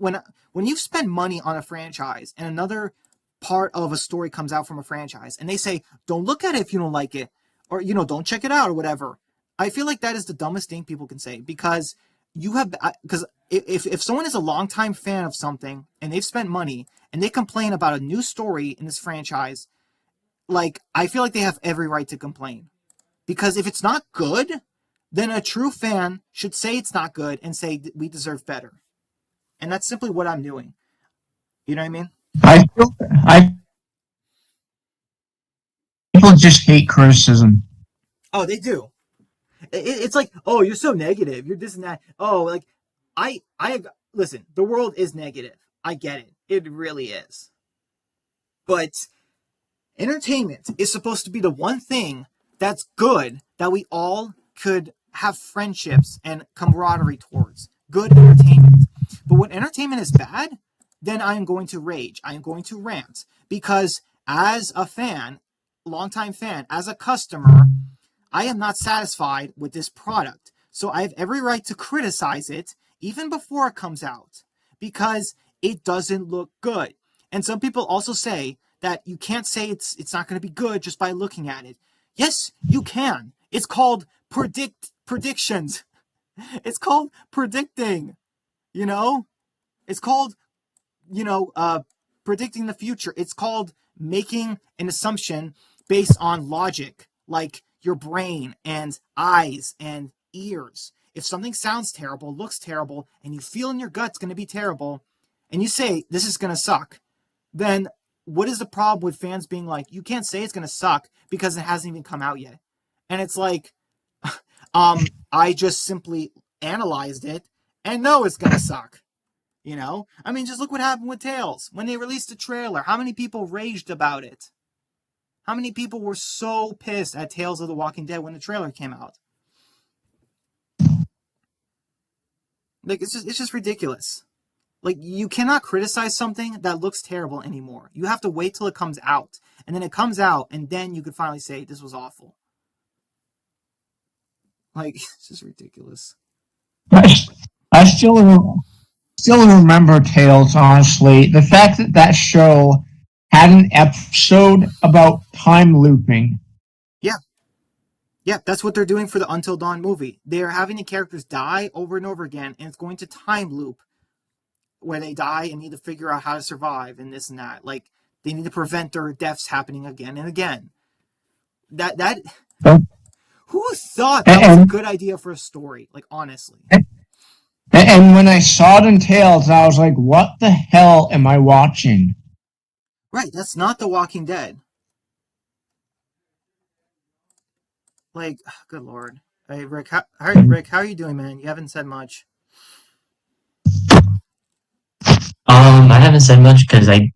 you spend money on a franchise and another part of a story comes out from a franchise and they say don't look at it if you don't like it or don't check it out or whatever? I feel like that is the dumbest thing people can say because because if someone is a longtime fan of something and they've spent money and they complain about a new story in this franchise, like I feel like they have every right to complain because if it's not good, then a true fan should say it's not good and say we deserve better. And that's simply what I'm doing. You know what I mean? I feel I people just hate criticism. Oh, they do. It's like, oh, you're so negative. You're this and that. Oh, like I listen. The world is negative. I get it. It really is. But entertainment is supposed to be the one thing that's good that we all could have friendships and camaraderie towards. Good entertainment. But when entertainment is bad, then I am going to rage. I am going to rant. Because as a fan, longtime fan, as a customer, I am not satisfied with this product. So I have every right to criticize it even before it comes out because it doesn't look good. And some people also say that you can't say it's not going to be good just by looking at it. Yes, you can. It's called predictions. It's called predicting, you know? It's called, you know, uh predicting the future. It's called making an assumption based on logic, like your brain and eyes and ears. If something sounds terrible, looks terrible, and you feel in your gut it's going to be terrible, and you say this is going to suck, then what is the problem with fans being like, you can't say it's going to suck because it hasn't even come out yet? And it's like, I just simply analyzed it and know it's going to suck. I mean, just look what happened with Tales when they released the trailer. How many people raged about it? How many people were so pissed at Tales of the Walking Dead when the trailer came out? Like it's just ridiculous. Like you cannot criticize something that looks terrible anymore. You have to wait till it comes out. And then it comes out and then you could finally say this was awful. Like it's just ridiculous. I, I still remember Tales. Honestly, the fact that that show had an episode about time looping. Yeah. Yeah, that's what they're doing for the Until Dawn movie. They are having the characters die over and over again, and it's going to time loop where they die and need to figure out how to survive and this and that. Like they need to prevent their deaths happening again and again. That And, who thought that was a and, good idea for a story? Like honestly. and when I saw it in Tales, I was like, what the hell am I watching? Right, that's not The Walking Dead. Like, good lord. Hey Rick, Rick, how are you doing, man? You haven't said much. I haven't said much because I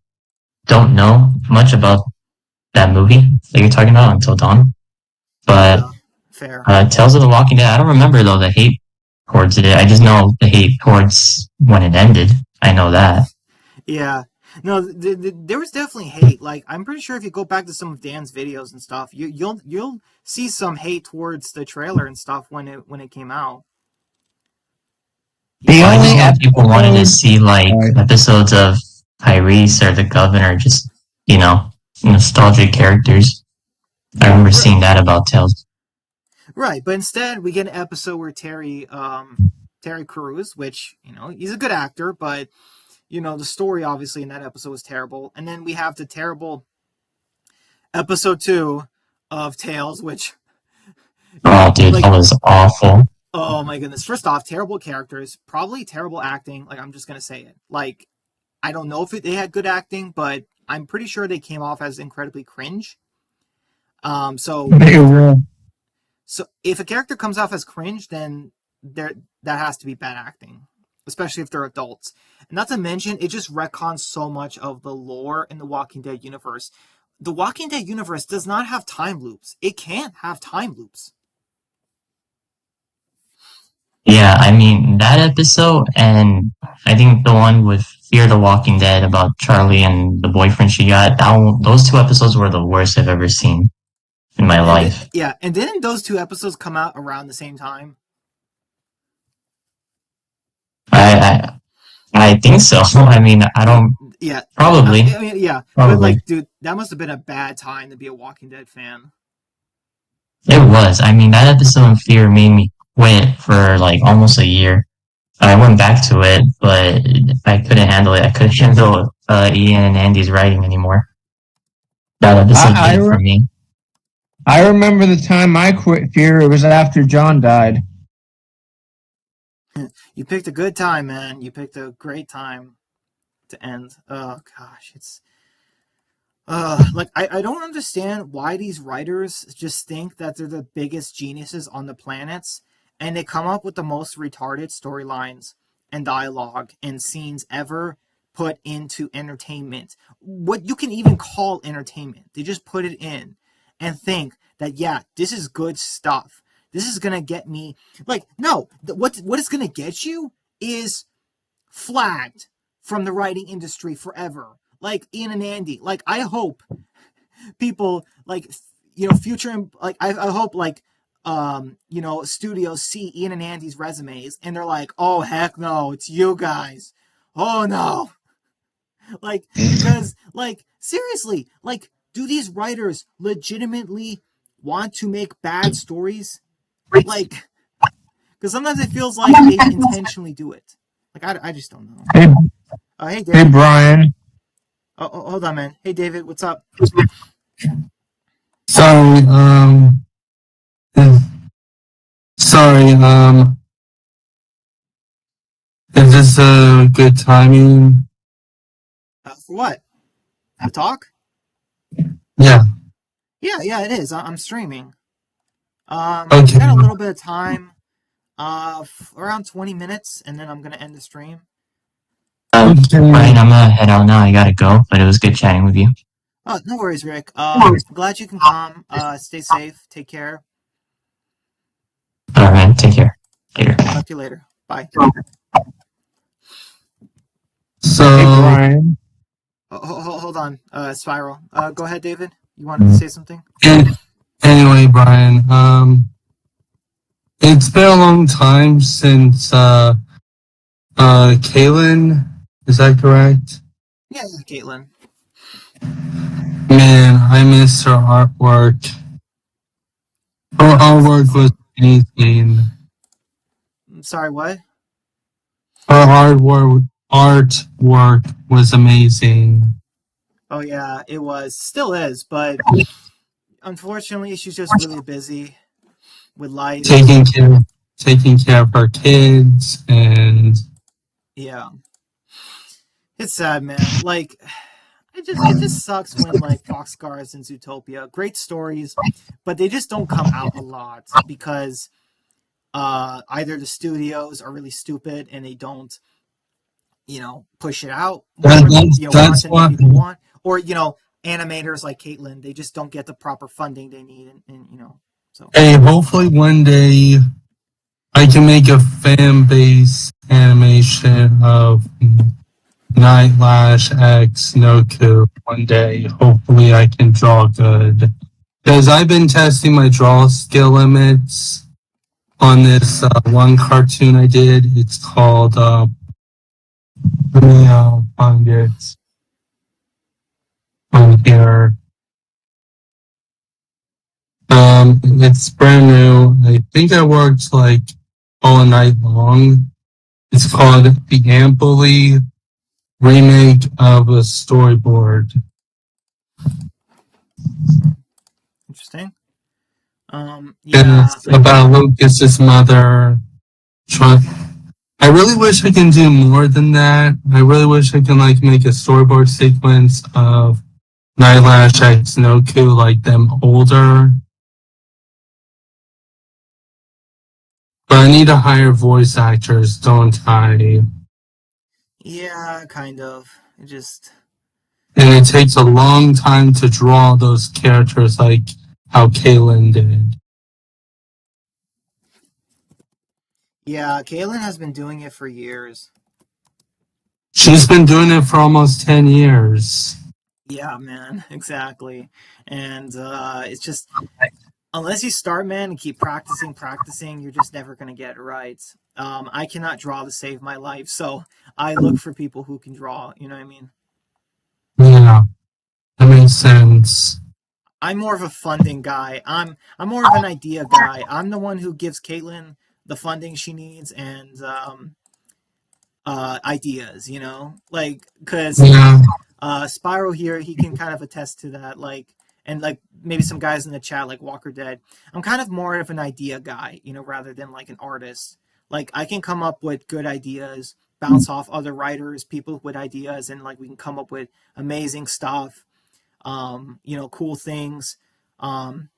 don't know much about that movie that you're talking about Until Dawn. But Yeah, fair. Tales of the Walking Dead, I don't remember though the hate towards it. I just know the hate towards when it ended. I know that. Yeah. No, there was definitely hate. Like I'm pretty sure if you go back to some of Dan's videos and stuff, you'll see some hate towards the trailer and stuff when it came out. The Well, I just only know people wanted to episode. see like Sorry. episodes of Tyrese or the Governor, just you know, nostalgic characters. I remember seeing that about Tales. Right, but instead we get an episode where Terry Crews, which he's a good actor, but the story obviously in that episode was terrible, and then we have the terrible episode 2 of Tales, which Oh, dude, like that was awful. oh my goodness. First off, terrible characters, probably terrible acting. Like I'm just gonna say it. Like I don't know if they had good acting, but I'm pretty sure they came off as incredibly cringe. So They if were. if a character comes off as cringe, then there that has to be bad acting, especially if they're adults. And not to mention, it just retcons so much of the lore in the Walking Dead universe. The Walking Dead universe does not have time loops. It can't have time loops. Yeah, I mean that episode, and I think the one with Fear the Walking Dead about Charlie and the boyfriend she got. Those two episodes were the worst I've ever seen in my life. And didn't those two episodes come out around the same time? I I think so. I mean, I don't Yeah, probably I mean, yeah, but probably like, dude, that must have been a bad time to be a Walking Dead fan. it was. I mean, that episode in Fear made me quit for like almost a year. I went back to it, but I couldn't handle it. I couldn't handle Ian and Andy's writing anymore. That episode I, did I, it for re- me. I remember the time I quit Fear. It was after John died. You picked a good time, man. You picked a great time to end. Oh gosh, it's like I don't understand why these writers just think that they're the biggest geniuses on the planets and they come up with the most retarded storylines and dialogue and scenes ever put into entertainment. What you can even call entertainment. They just put it in and think that yeah, this is good stuff. This is gonna get me like no, what is gonna get you is flagged from the writing industry forever. Like Ian and Andy. Like I hope people like future like I hope like studios see Ian and Andy's resumes and they're like, oh heck no, it's you guys. Oh no. Like because like seriously, like do these writers legitimately want to make bad stories? Like because sometimes it feels like they intentionally do it. Like I just don't know. Hey, Hey hey, David. Brian. Hold on, man. Hey David, what's up? Sorry, is, sorry, is this a good timing? For what? To talk? Yeah, Yeah, it is. I'm streaming. I okay. got a little bit of time. Around 20 minutes, and then I'm gonna end the stream. Okay. Brian, I'm gonna head out now. I gotta go, but it was good chatting with you. Oh, no worries, Rick. Glad you can come. Stay safe. Take care. All right, take care. Later. Talk to you later. Bye. So, Hey, Brian. Hold on. Spiral. Go ahead, David. You wanted to say something? anyway, Brian, it's been a long time since, Kaylin, is that correct? Yeah, Caitlin. Man, I miss her artwork. Her That was artwork was insane. amazing. I'm sorry, what? Her artwork was amazing. Oh yeah, it was, still is, but unfortunately, she's just really busy with life. Taking care, taking care of her kids, and Yeah, it's sad, man. Like, it just sucks when like Foxcars and Zootopia, great stories, but they just don't come out a lot because either the studios are really stupid and they don't, push it out more than that's content that what. people want, or animators like Caitlin, they just don't get the proper funding they need, and so. Hey, hopefully one day I can make a fan base animation of Nightlash X Noku one day. Hopefully I can draw good. Because I've been testing my draw skill limits on this one cartoon I did. It's called, let me find it on here. It's brand new. I think I worked like all night long. It's called The Amply Remake of a Storyboard. Interesting. And Yeah. it's about Lucas's mother. Try- I really wish I can do more than that. I really wish I can like make a storyboard sequence of Nightlash X Noku, like them older. But I need to hire voice actors, don't I? Yeah, kind of. It just. And it takes a long time to draw those characters like how Kaylin did. Yeah, Kaylin has been doing it for years. She's been doing it for almost 10 years. Yeah, man, exactly. And it's just, unless you start, man, and keep practicing, you're just never gonna get it right. I cannot draw to save my life, so I look for people who can draw. You know what I mean? Yeah, that makes sense. I'm more of a funding guy. I'm more of an idea guy. I'm the one who gives Caitlin the funding she needs and ideas. Like because Yeah, Spyro here, he can kind of attest to that. Like, and like maybe some guys in the chat, like Walker Dead. I'm kind of more of an idea guy, rather than like an artist. Like, I can come up with good ideas, bounce off other writers, people with ideas, and like we can come up with amazing stuff. Cool things. Um,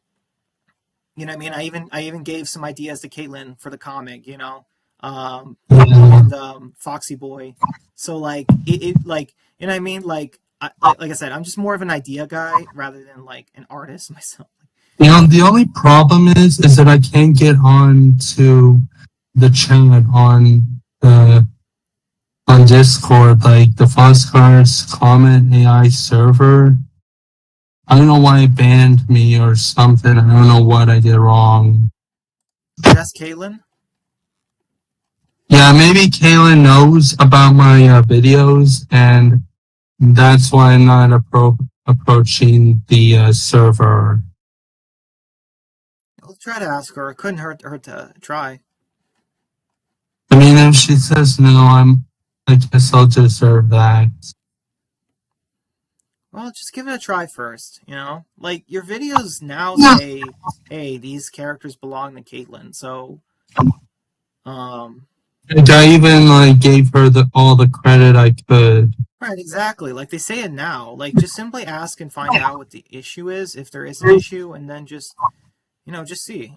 what I mean? I even gave some ideas to Caitlin for the comic. yeah. And Foxy Boy. So like it like what I mean? Like I said, I'm just more of an idea guy rather than like an artist myself. The only problem is that I can't get on to the chat on Discord, like the Foscars Comment AI server. I don't know why it banned me or something. I don't know what I did wrong. That's Caitlin. Yeah, maybe Kaylin knows about my videos, and that's why I'm not approaching the server. I'll try to ask her. It couldn't hurt her to try. I mean, if she says no, I guess I'll deserve that. Well, just give it a try first. Like your videos now say, "Hey, these characters belong to Caitlin." So, um, And I even like gave her all the credit I could. right, exactly. Like they say it now. Like just simply ask and find out what the issue is, if there is an issue, and then just see.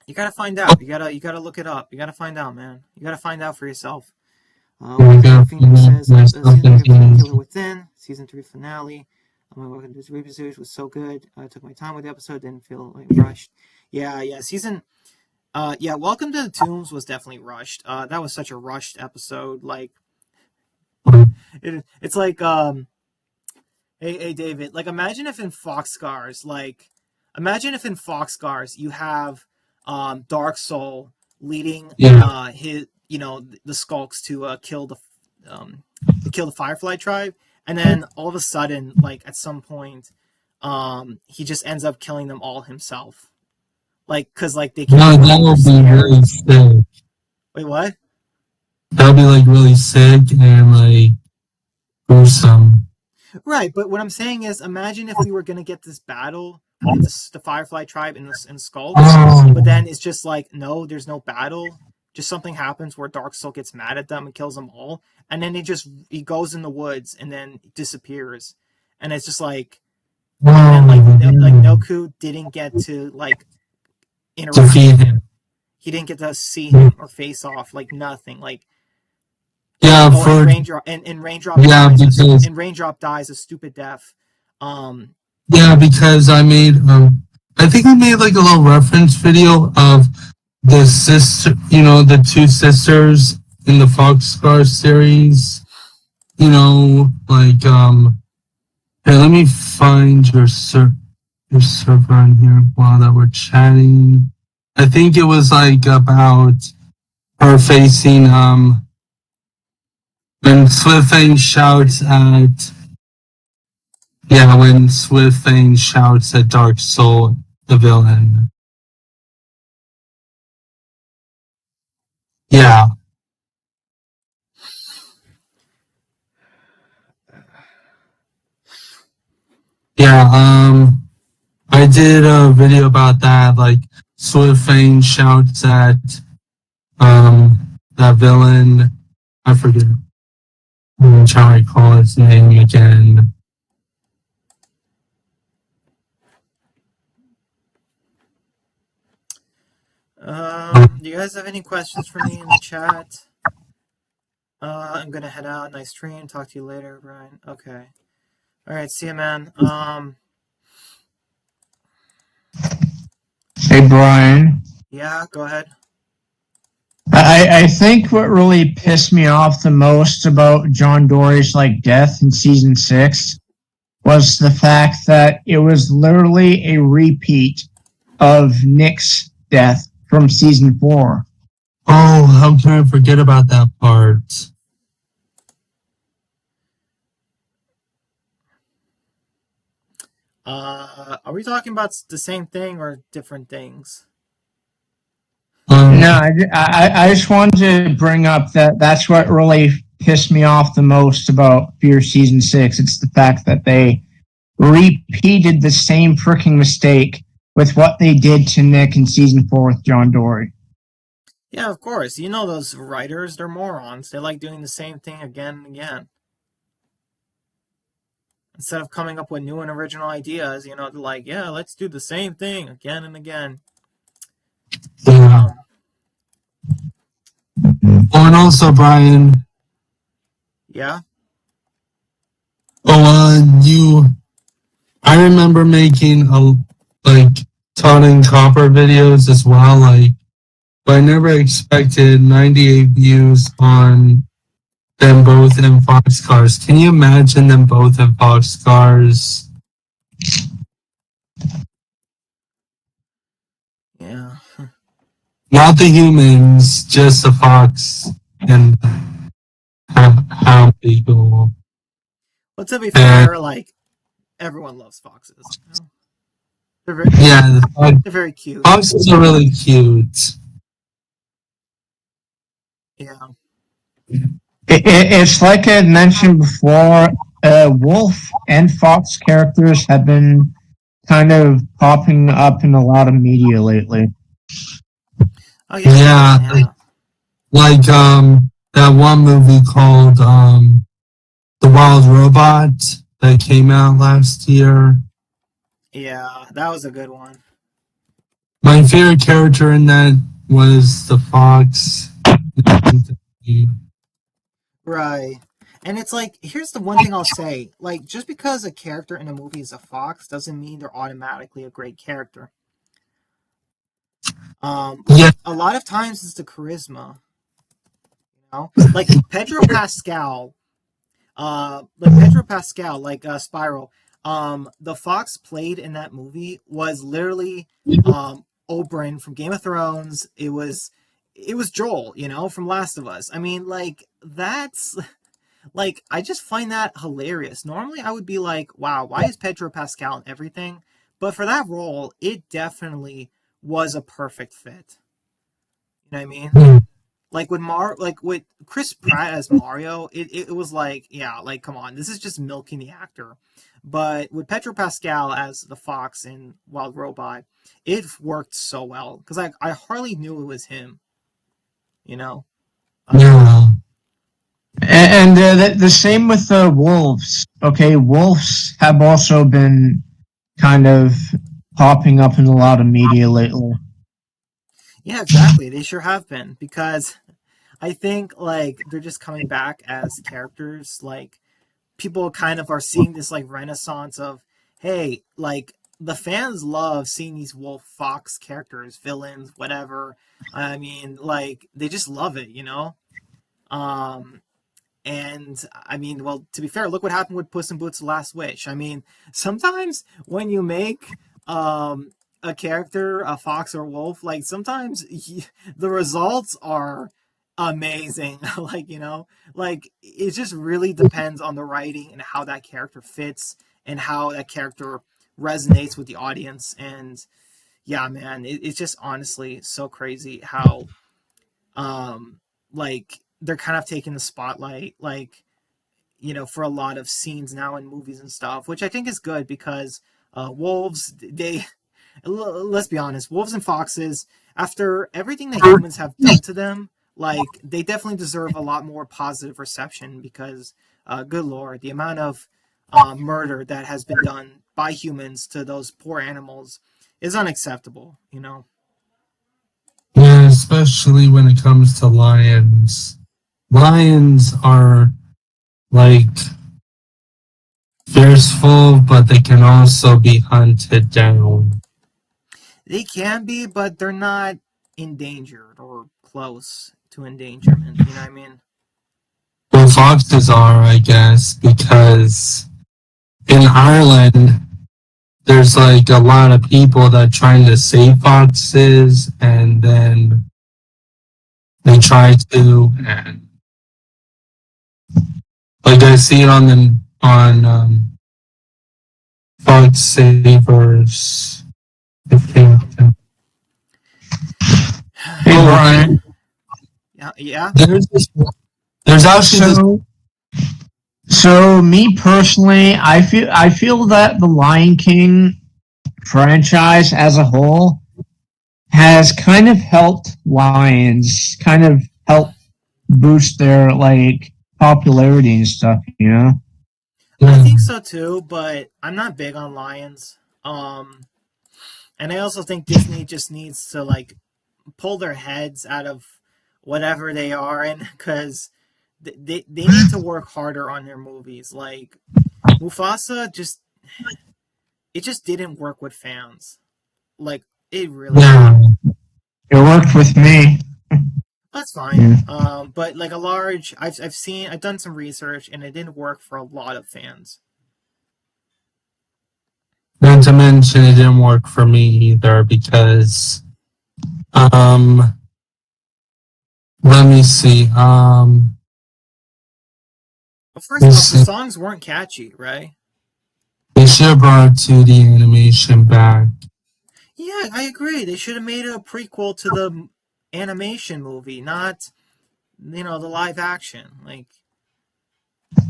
You gotta find out. You gotta look it up. You gotta find out, man. You gotta find out for yourself. I Walker got Phoenix says myself season 3 of into Killer Within, season 3 finale. My welcome to this review series was so good. I took my time with the episode, didn't feel like rushed. Yeah. Welcome to the Tombs was definitely rushed. That was such a rushed episode. Like it's like hey David, like imagine if in Foxcars you have Dark Soul leading yeah. his the Skulks um to kill the Firefly tribe, and then all of a sudden, like at some point, he just ends up killing them all himself. Like, cause like they keep No, that running, they're would be scared. really sick. Wait, what? That would be like really sick and like gruesome. Right, but what I'm saying is, imagine if we were gonna get this battle with the Firefly tribe in Skulks, but Oh, then it's just like, no, there's no battle. Just something happens where Dark Soul gets mad at them and kills them all, and then he goes in the woods and then disappears, and it's just like, and then like oh, no, like yeah. Noku didn't get to like interact Defeat with him. him. He didn't get to see him or face off, like nothing. Like, Yeah, oh, and for yeah, because Raindrop dies a stupid death. Um, yeah, because I think I made like a little reference video of the sister, the two sisters in the Foxcar series. Here, let me find your server on here while that we're chatting. I think it was like about her facing when Swiftfang shouts at when Swiftfang shouts at Dark Soul, the villain. Yeah, yeah. I did a video about that. Like Swiftfang shouts at that villain. I forget. I'm trying to recall his name again. do you guys have any questions for me in the chat? I'm gonna head out. Nice stream. Talk to you later, Brian. Okay. All right. See you, man. Hey, Brian. Yeah. Go ahead. I think what really pissed me off the most about John Dory's like death in season 6 was the fact that it was literally a repeat of Nick's death from season 4. Oh, how can I forget about that part? Are we talking about the same thing or different things? No, I just wanted to bring up that that's what really pissed me off the most about Fear season 6. It's the fact that they repeated the same freaking mistake with what they did to Nick in season 4 with John Dory. Yeah, of course. You know those writers, they're morons. They like doing the same thing again and again. Instead of coming up with new and original ideas, they're like, yeah, let's do the same thing again and again. Yeah. Oh, and also, Brian. Yeah. Oh, I remember making Todd and Copper videos as well. But I never expected 98 views on them both in Foxcars. Can you imagine them both in Foxcars? Yeah. Not the humans, just the fox and how people. Well, to be fair, like, everyone loves foxes. They're very cute. Foxes are really cute. Yeah. It's like I mentioned before, wolf and fox characters have been kind of popping up in a lot of media lately. Oh yeah. Like that one movie called The Wild Robot that came out last year. Yeah, that was a good one. My favorite character in that was the fox. Right. And it's like, here's the one thing I'll say. Like, just because a character in a movie is a fox doesn't mean they're automatically a great character. Yeah. A lot of times it's the charisma. Like Pedro Pascal, Spiral. The fox played in that movie was literally Oberyn from Game of Thrones. It was Joel, from Last of Us. I mean, like, that's like I just find that hilarious. Normally I would be like, wow, why is Pedro Pascal in everything? But for that role, it definitely was a perfect fit. You know what I mean? Like with Chris Pratt as Mario, it was like, yeah, like come on, this is just milking the actor. But with Pedro Pascal as the Fox in Wild Robot, it worked so well because I hardly knew it was him. You know, um, Yeah. And the same with the wolves. Okay, wolves have also been kind of popping up in a lot of media lately. yeah, exactly. They sure have been because I think like they're just coming back as characters. Like people kind of are seeing this like renaissance of, hey, like the fans love seeing these wolf fox characters, villains, whatever. I mean, like they just love it, you know. Um, and I mean, well, to be fair, look what happened with Puss in Boots: The Last Wish. I mean, sometimes when you make a character a fox or a wolf, like sometimes the results are amazing. Like you know, like it just really depends on the writing and how that character fits and how that character resonates with the audience. And yeah, man, it's just honestly so crazy how um like they're kind of taking the spotlight like you know for a lot of scenes now in movies and stuff, which I think is good because wolves they let's be honest, wolves and foxes, after everything that humans have done to them, like they definitely deserve a lot more positive reception because good lord, the amount of murder that has been done by humans to those poor animals is unacceptable, you know. Yeah, especially when it comes to lions. Lions are like fearful, but they can also be hunted down. They can be, but they're not endangered or close to endangerment. You know what I mean? Well, foxes are, I guess, because in Ireland, there's like a lot of people that trying to save foxes, and then they try to, and like I see it on the on fox savers. I think. Hey, Oh, Brian. Yeah, yeah. there's this, there's actually this. So, so me personally, I feel that the Lion King franchise as a whole has kind of helped lions, kind of helped boost their like popularity and stuff. You know. I think Hmm. so too, but I'm not big on lions. And I also think Disney just needs to like pull their heads out of whatever they are in because they need to work harder on their movies. Like Mufasa just it just didn't work with fans. Like it really Yeah, didn't. It worked with me. That's fine. Yeah. But like a large, I've done some research and it didn't work for a lot of fans. not to mention it didn't work for me either because um let me see. But first Let's off, the see. songs weren't catchy, right? They should have brought 2D animation back. Yeah, I agree. They should have made a prequel to the animation movie, not you know the live action. Like,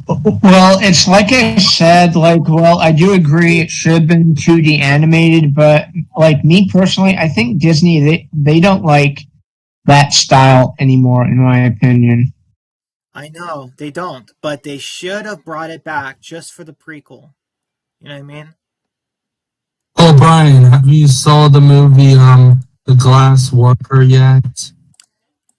Well, it's like I said, like, well, I do agree it should have been 2D animated, but like me personally, I think Disney they don't like that style anymore, in my opinion. I know they don't, but they should have brought it back just for the prequel. You know what I mean? Oh, Brian, have you saw the movie The Glass Worker yet?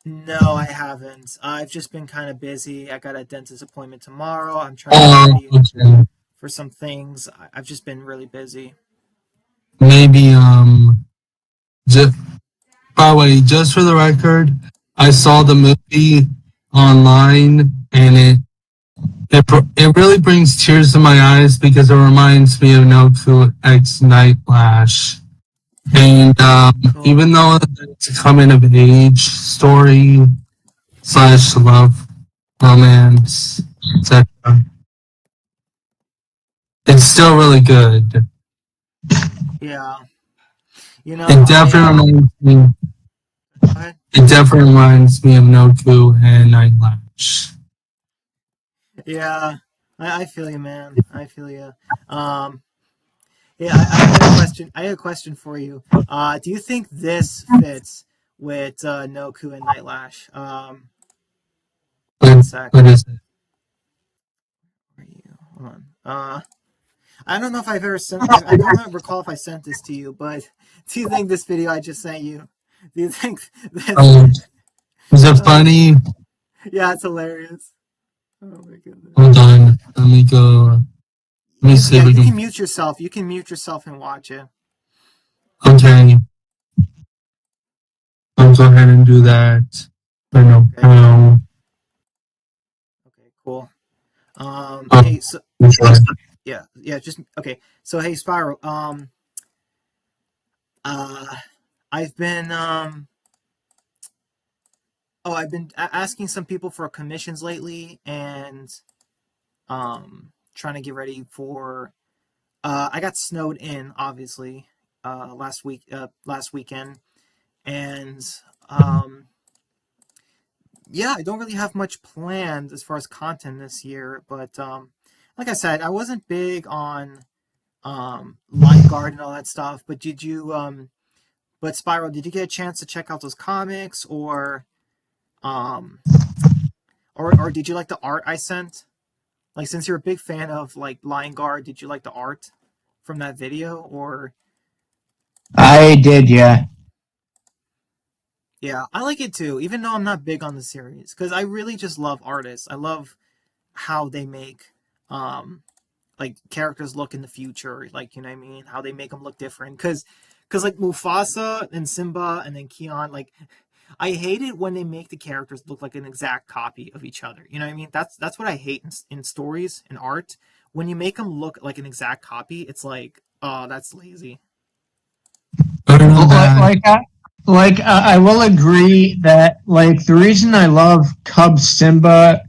No, I haven't. I've just been kind of busy. I got a dentist appointment tomorrow. I'm trying to get Oh, ready okay. for some things. I've just been really busy. Maybe just by the way, just for the record, I saw the movie online and it really brings tears to my eyes because it reminds me of Noku X Nightlash. And Cool. even though it's a coming of age story slash love romance, etc. It's still really good. Yeah. It I definitely reminds me. go ahead. It definitely reminds me of Noku and Nightlash. Yeah. I feel you, man. I feel you. Um, yeah, I had a question. I had a question for you. Do you think this fits with Noku and Nightlash? One sec. What is it? Where are you? Hold on. I don't know if I've ever sent. I don't recall if I sent this to you, but do you think this video I just sent you? Do you think this? Um, is it Uh, funny? yeah, it's hilarious. Oh my goodness. Hold on. Let me go. Let me see Yeah, if we you can. can mute yourself. You can mute yourself and watch it. Okay. I'll go ahead and do that. I don't know Okay. how. Okay. Cool. Oh, Hey. So sure. yeah. Yeah. Just okay. So hey, Spiral. Uh, I've been I've been asking some people for commissions lately, and trying to get ready for. I got snowed in, obviously, last weekend, and um, yeah, I don't really have much planned as far as content this year. But like I said, I wasn't big on Line Guard and all that stuff. But did you? But Spiral, did you get a chance to check out those comics, um, or did you like the art I sent? Like, since you're a big fan of like Lion Guard, did you like the art from that video? Or I did, yeah. yeah, I like it too, even though I'm not big on the series, because I really just love artists. I love how they make um like characters look in the future, like, you know what I mean, how they make them look different. Because like Mufasa and Simba and then Keon, like, I hate it when they make the characters look like an exact copy of each other. You know what I mean? That's what I hate in stories and art. When you make them look like an exact copy, it's like, oh, that's lazy. Better than Like, that. like, I, I will agree that like the reason I love Cub Simba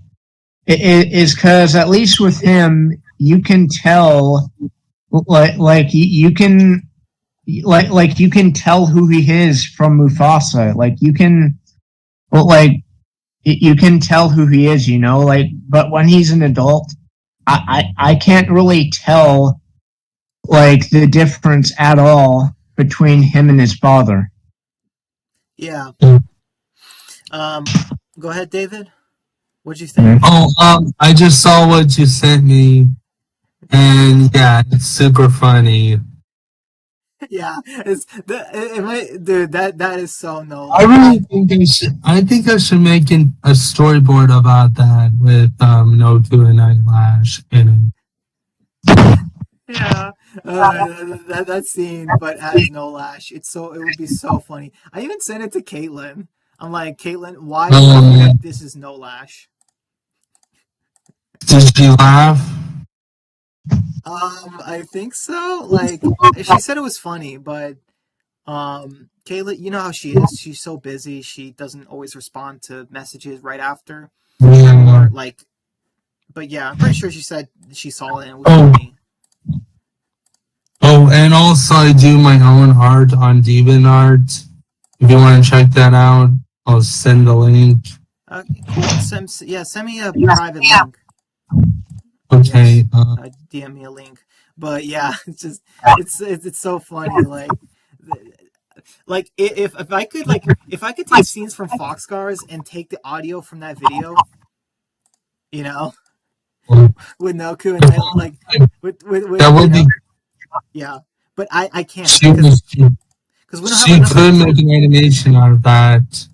is because at least with him you can tell like you can like you can tell who he is from Mufasa. Like you can like you can tell who he is, you know. Like, but when he's an adult, I can't really tell like the difference at all between him and his father. Yeah. Mm. Um, Go ahead, David. What'd you think? Oh, I just saw what you sent me, and yeah, it's super funny. Yeah, dude. That is so no I really lash. think I should. I think I should make a storyboard about that with Noku and Nightlash in Yeah, that scene, but has no lash. It would be so funny. I even sent it to Caitlin. I'm like, Caitlin, why do you Man, think this is no lash? did she laugh? I think so. Like, she said it was funny, but Caitlin, you know how she is. She's so busy. She doesn't always respond to messages right after, Yeah. or like. But yeah, I'm pretty sure she said she saw it and it was Oh, funny. oh, and also I do my own art on DeviantArt. If you want to check that out, I'll send the link. Cool. Send me a private link. Okay. Yes, DM me a link. But yeah, it's so funny. If I could if I could take scenes from Foxcars and take the audio from that video, you know, with Noku and I like with That you would know, be. yeah. But I can't She, because we don't have she enough. could make an animation out of that.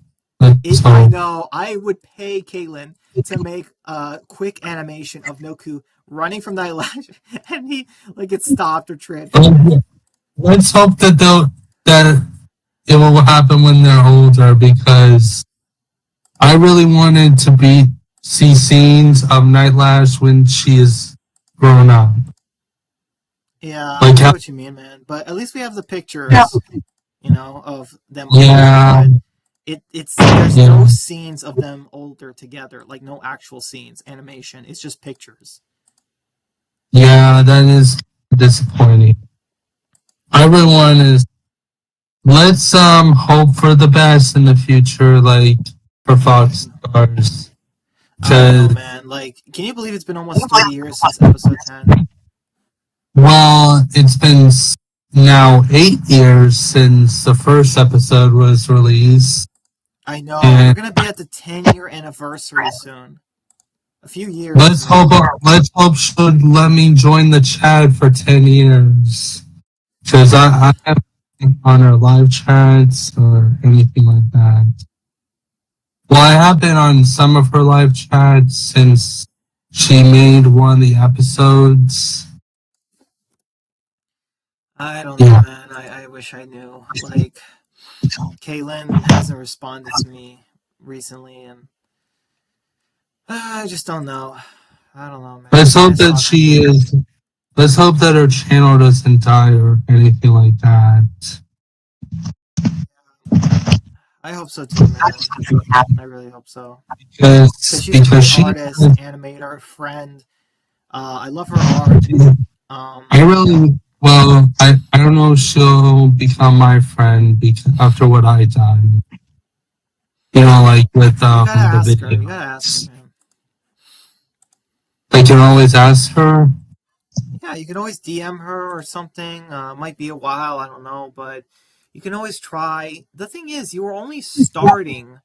I So, know. I would pay Caitlin to make a quick animation of Noku running from that lash, and he like gets stopped or tripped. let's hope that it will happen when they're older because I really wanted to see scenes of Nightlash when she is grown up. Yeah, I Like get how, what you mean, man. But at least we have the pictures, you know, of them older. yeah, But There's Yeah. no scenes of them older together, like no actual scenes, animation. It's just pictures. Yeah, that is disappointing. Everyone is. Let's hope for the best in the future, like for Fox stars. I don't know, Cause man. Like, can you believe it's been almost 3 years since episode 10? well, it's been now 8 years since the first episode was released, I know. We're and gonna be at the 10-year anniversary soon. A few years let's hope soon. let's hope she'll let me join the chat for 10 years. Because I haven't been on her live chats or anything like that. Well, I have been on some of her live chats since she made one of the episodes. I don't know, Yeah. man. I wish I knew. Like, Caitlyn hasn't responded to me recently, and I just don't know. I don't know, man. Let's It kind hope of that sucks. she is. Let's hope that her channel doesn't die or anything like that. I hope so too, man. I really hope so. Because she's a Because great she, artist, animator, friend. I love her art. I Yeah. really, well, I don't know if she'll become my friend because after what I done. You know, like with You gotta the ask her. You gotta ask her, videos. man. I can always ask her. Yeah, you can always DM her or something. Might be a while, I don't know, but you can always try. The thing is, you were only starting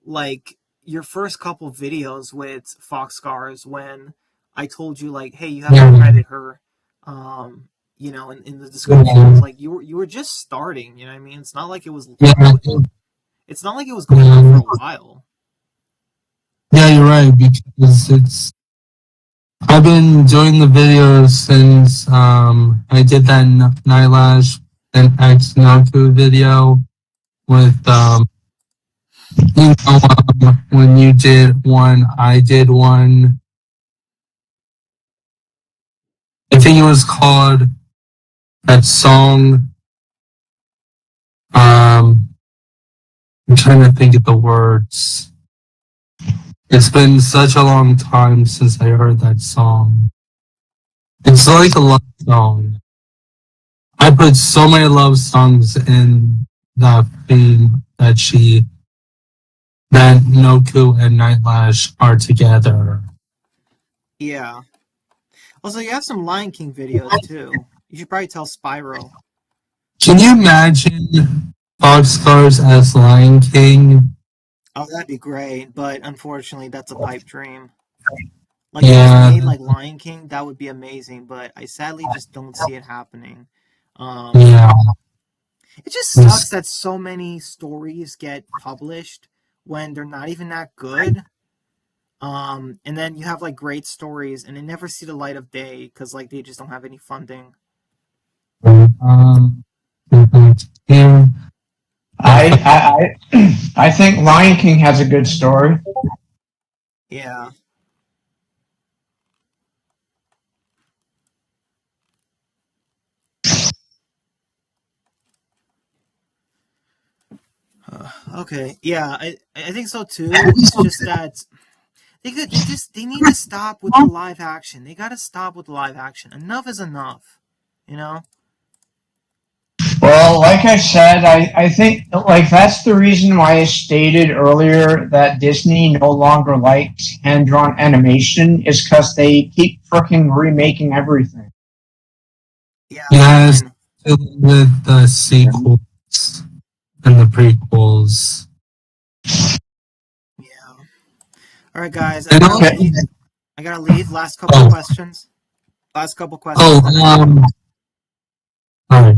like your first couple videos with Fox Scars when I told you like, hey, you have to Yeah, credit her. In the descriptions, yeah, like you were just starting. You know what I mean? It's not like it was yeah, it's not like it was going on for yeah, a while. yeah, you're right because it's. I've been doing the videos since I did that Nylash and X Noku video with when you did one, I did one. I think it was called that song. I'm trying to think of the words. It's been such a long time since I heard that song. It's like a love song. I put so many love songs in that theme that Noku and Nightlash are together. Yeah. Also, you have some Lion King videos too. You should probably tell Spyro. Can you imagine Boxcars as Lion King? Oh, that'd be great, but unfortunately, that's a pipe dream. Like, if it was Yeah, made like Lion King, that would be amazing, but I sadly just don't see it happening. Um, yeah. it just sucks that so many stories get published when they're not even that good. And then you have like great stories and they never see the light of day because like they just don't have any funding. Um, yeah. I think Lion King has a good story. Yeah. Okay. Yeah, I think so too. It's just that they need to stop with the live action. They got to stop with the live action. Enough is enough. You know? Well, like I said, I think like that's the reason why I stated earlier that Disney no longer likes hand drawn animation is because they keep freaking remaking everything. Yeah, Yes, fine. with the sequels and the prequels. Yeah. All right, guys. I And gotta also, Okay. leave. I gotta leave. Last couple oh, questions. Last couple oh, questions, and then I gotta go. alright.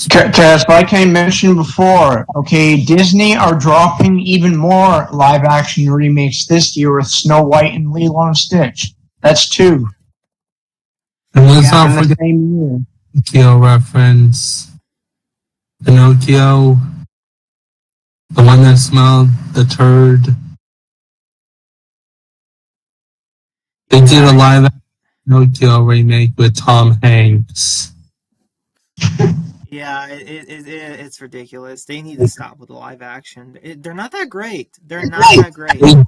Because, like I mentioned before, okay, Disney are dropping even more live action remakes this year with Snow White and Lilo and Stitch. That's two And let's Yeah. not in the forget same year. Pinocchio reference. Pinocchio, the one that smelled the turd. They did a Yeah. live Pinocchio remake with Tom Hanks. Yeah, it's ridiculous. They need to stop with the live action. They're not that great. They're not that great. They,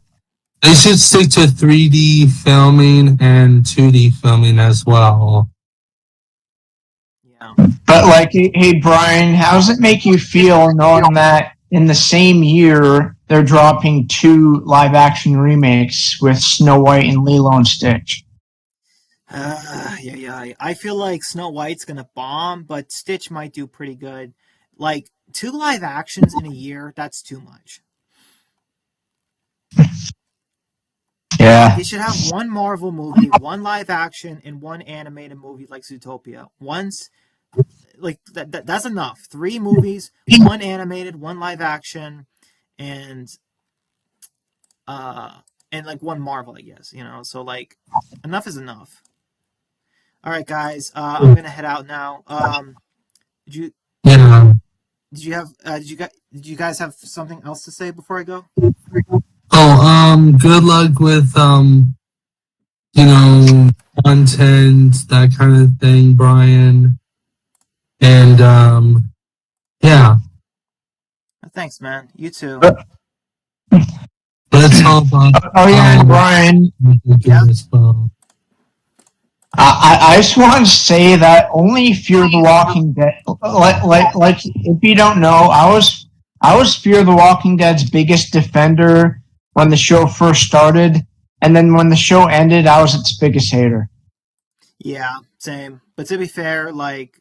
they should stick to 3D filming and 2D filming as well. Yeah. But like, hey Brian, how does it make you feel knowing that in the same year they're dropping two live action remakes with Snow White and Lilo and Stitch? Yeah. I feel like Snow White's gonna bomb, but Stitch might do pretty good. Like two live actions in a year, that's too much. Like Yeah. they should have one Marvel movie, one live action, and one animated movie like Zootopia. Once like that's enough. Three movies, one animated, one live action, and uh and like one Marvel, I guess, you know. So like enough is enough. All right, guys, I'm gonna head out now. Did you Yeah. did you guys have something else to say before I go? Oh, good luck with you know, content, that kind of thing, Brian. And yeah, Thanks, man. You too. But, let's hope oh yeah, and Brian, Yeah. as well. I just want to say that only Fear the Walking Dead. Like if you don't know, I was Fear the Walking Dead's biggest defender when the show first started, and then when the show ended, I was its biggest hater. Yeah, same. But to be fair, like,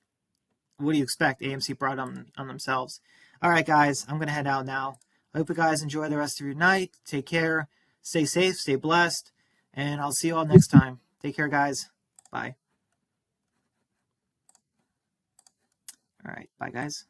what do you expect? AMC brought on themselves. All right, guys, I'm gonna head out now. I hope you guys enjoy the rest of your night. Take care. Stay safe. Stay blessed. And I'll see you all next time. Take care, guys. Bye. All right. Bye, guys.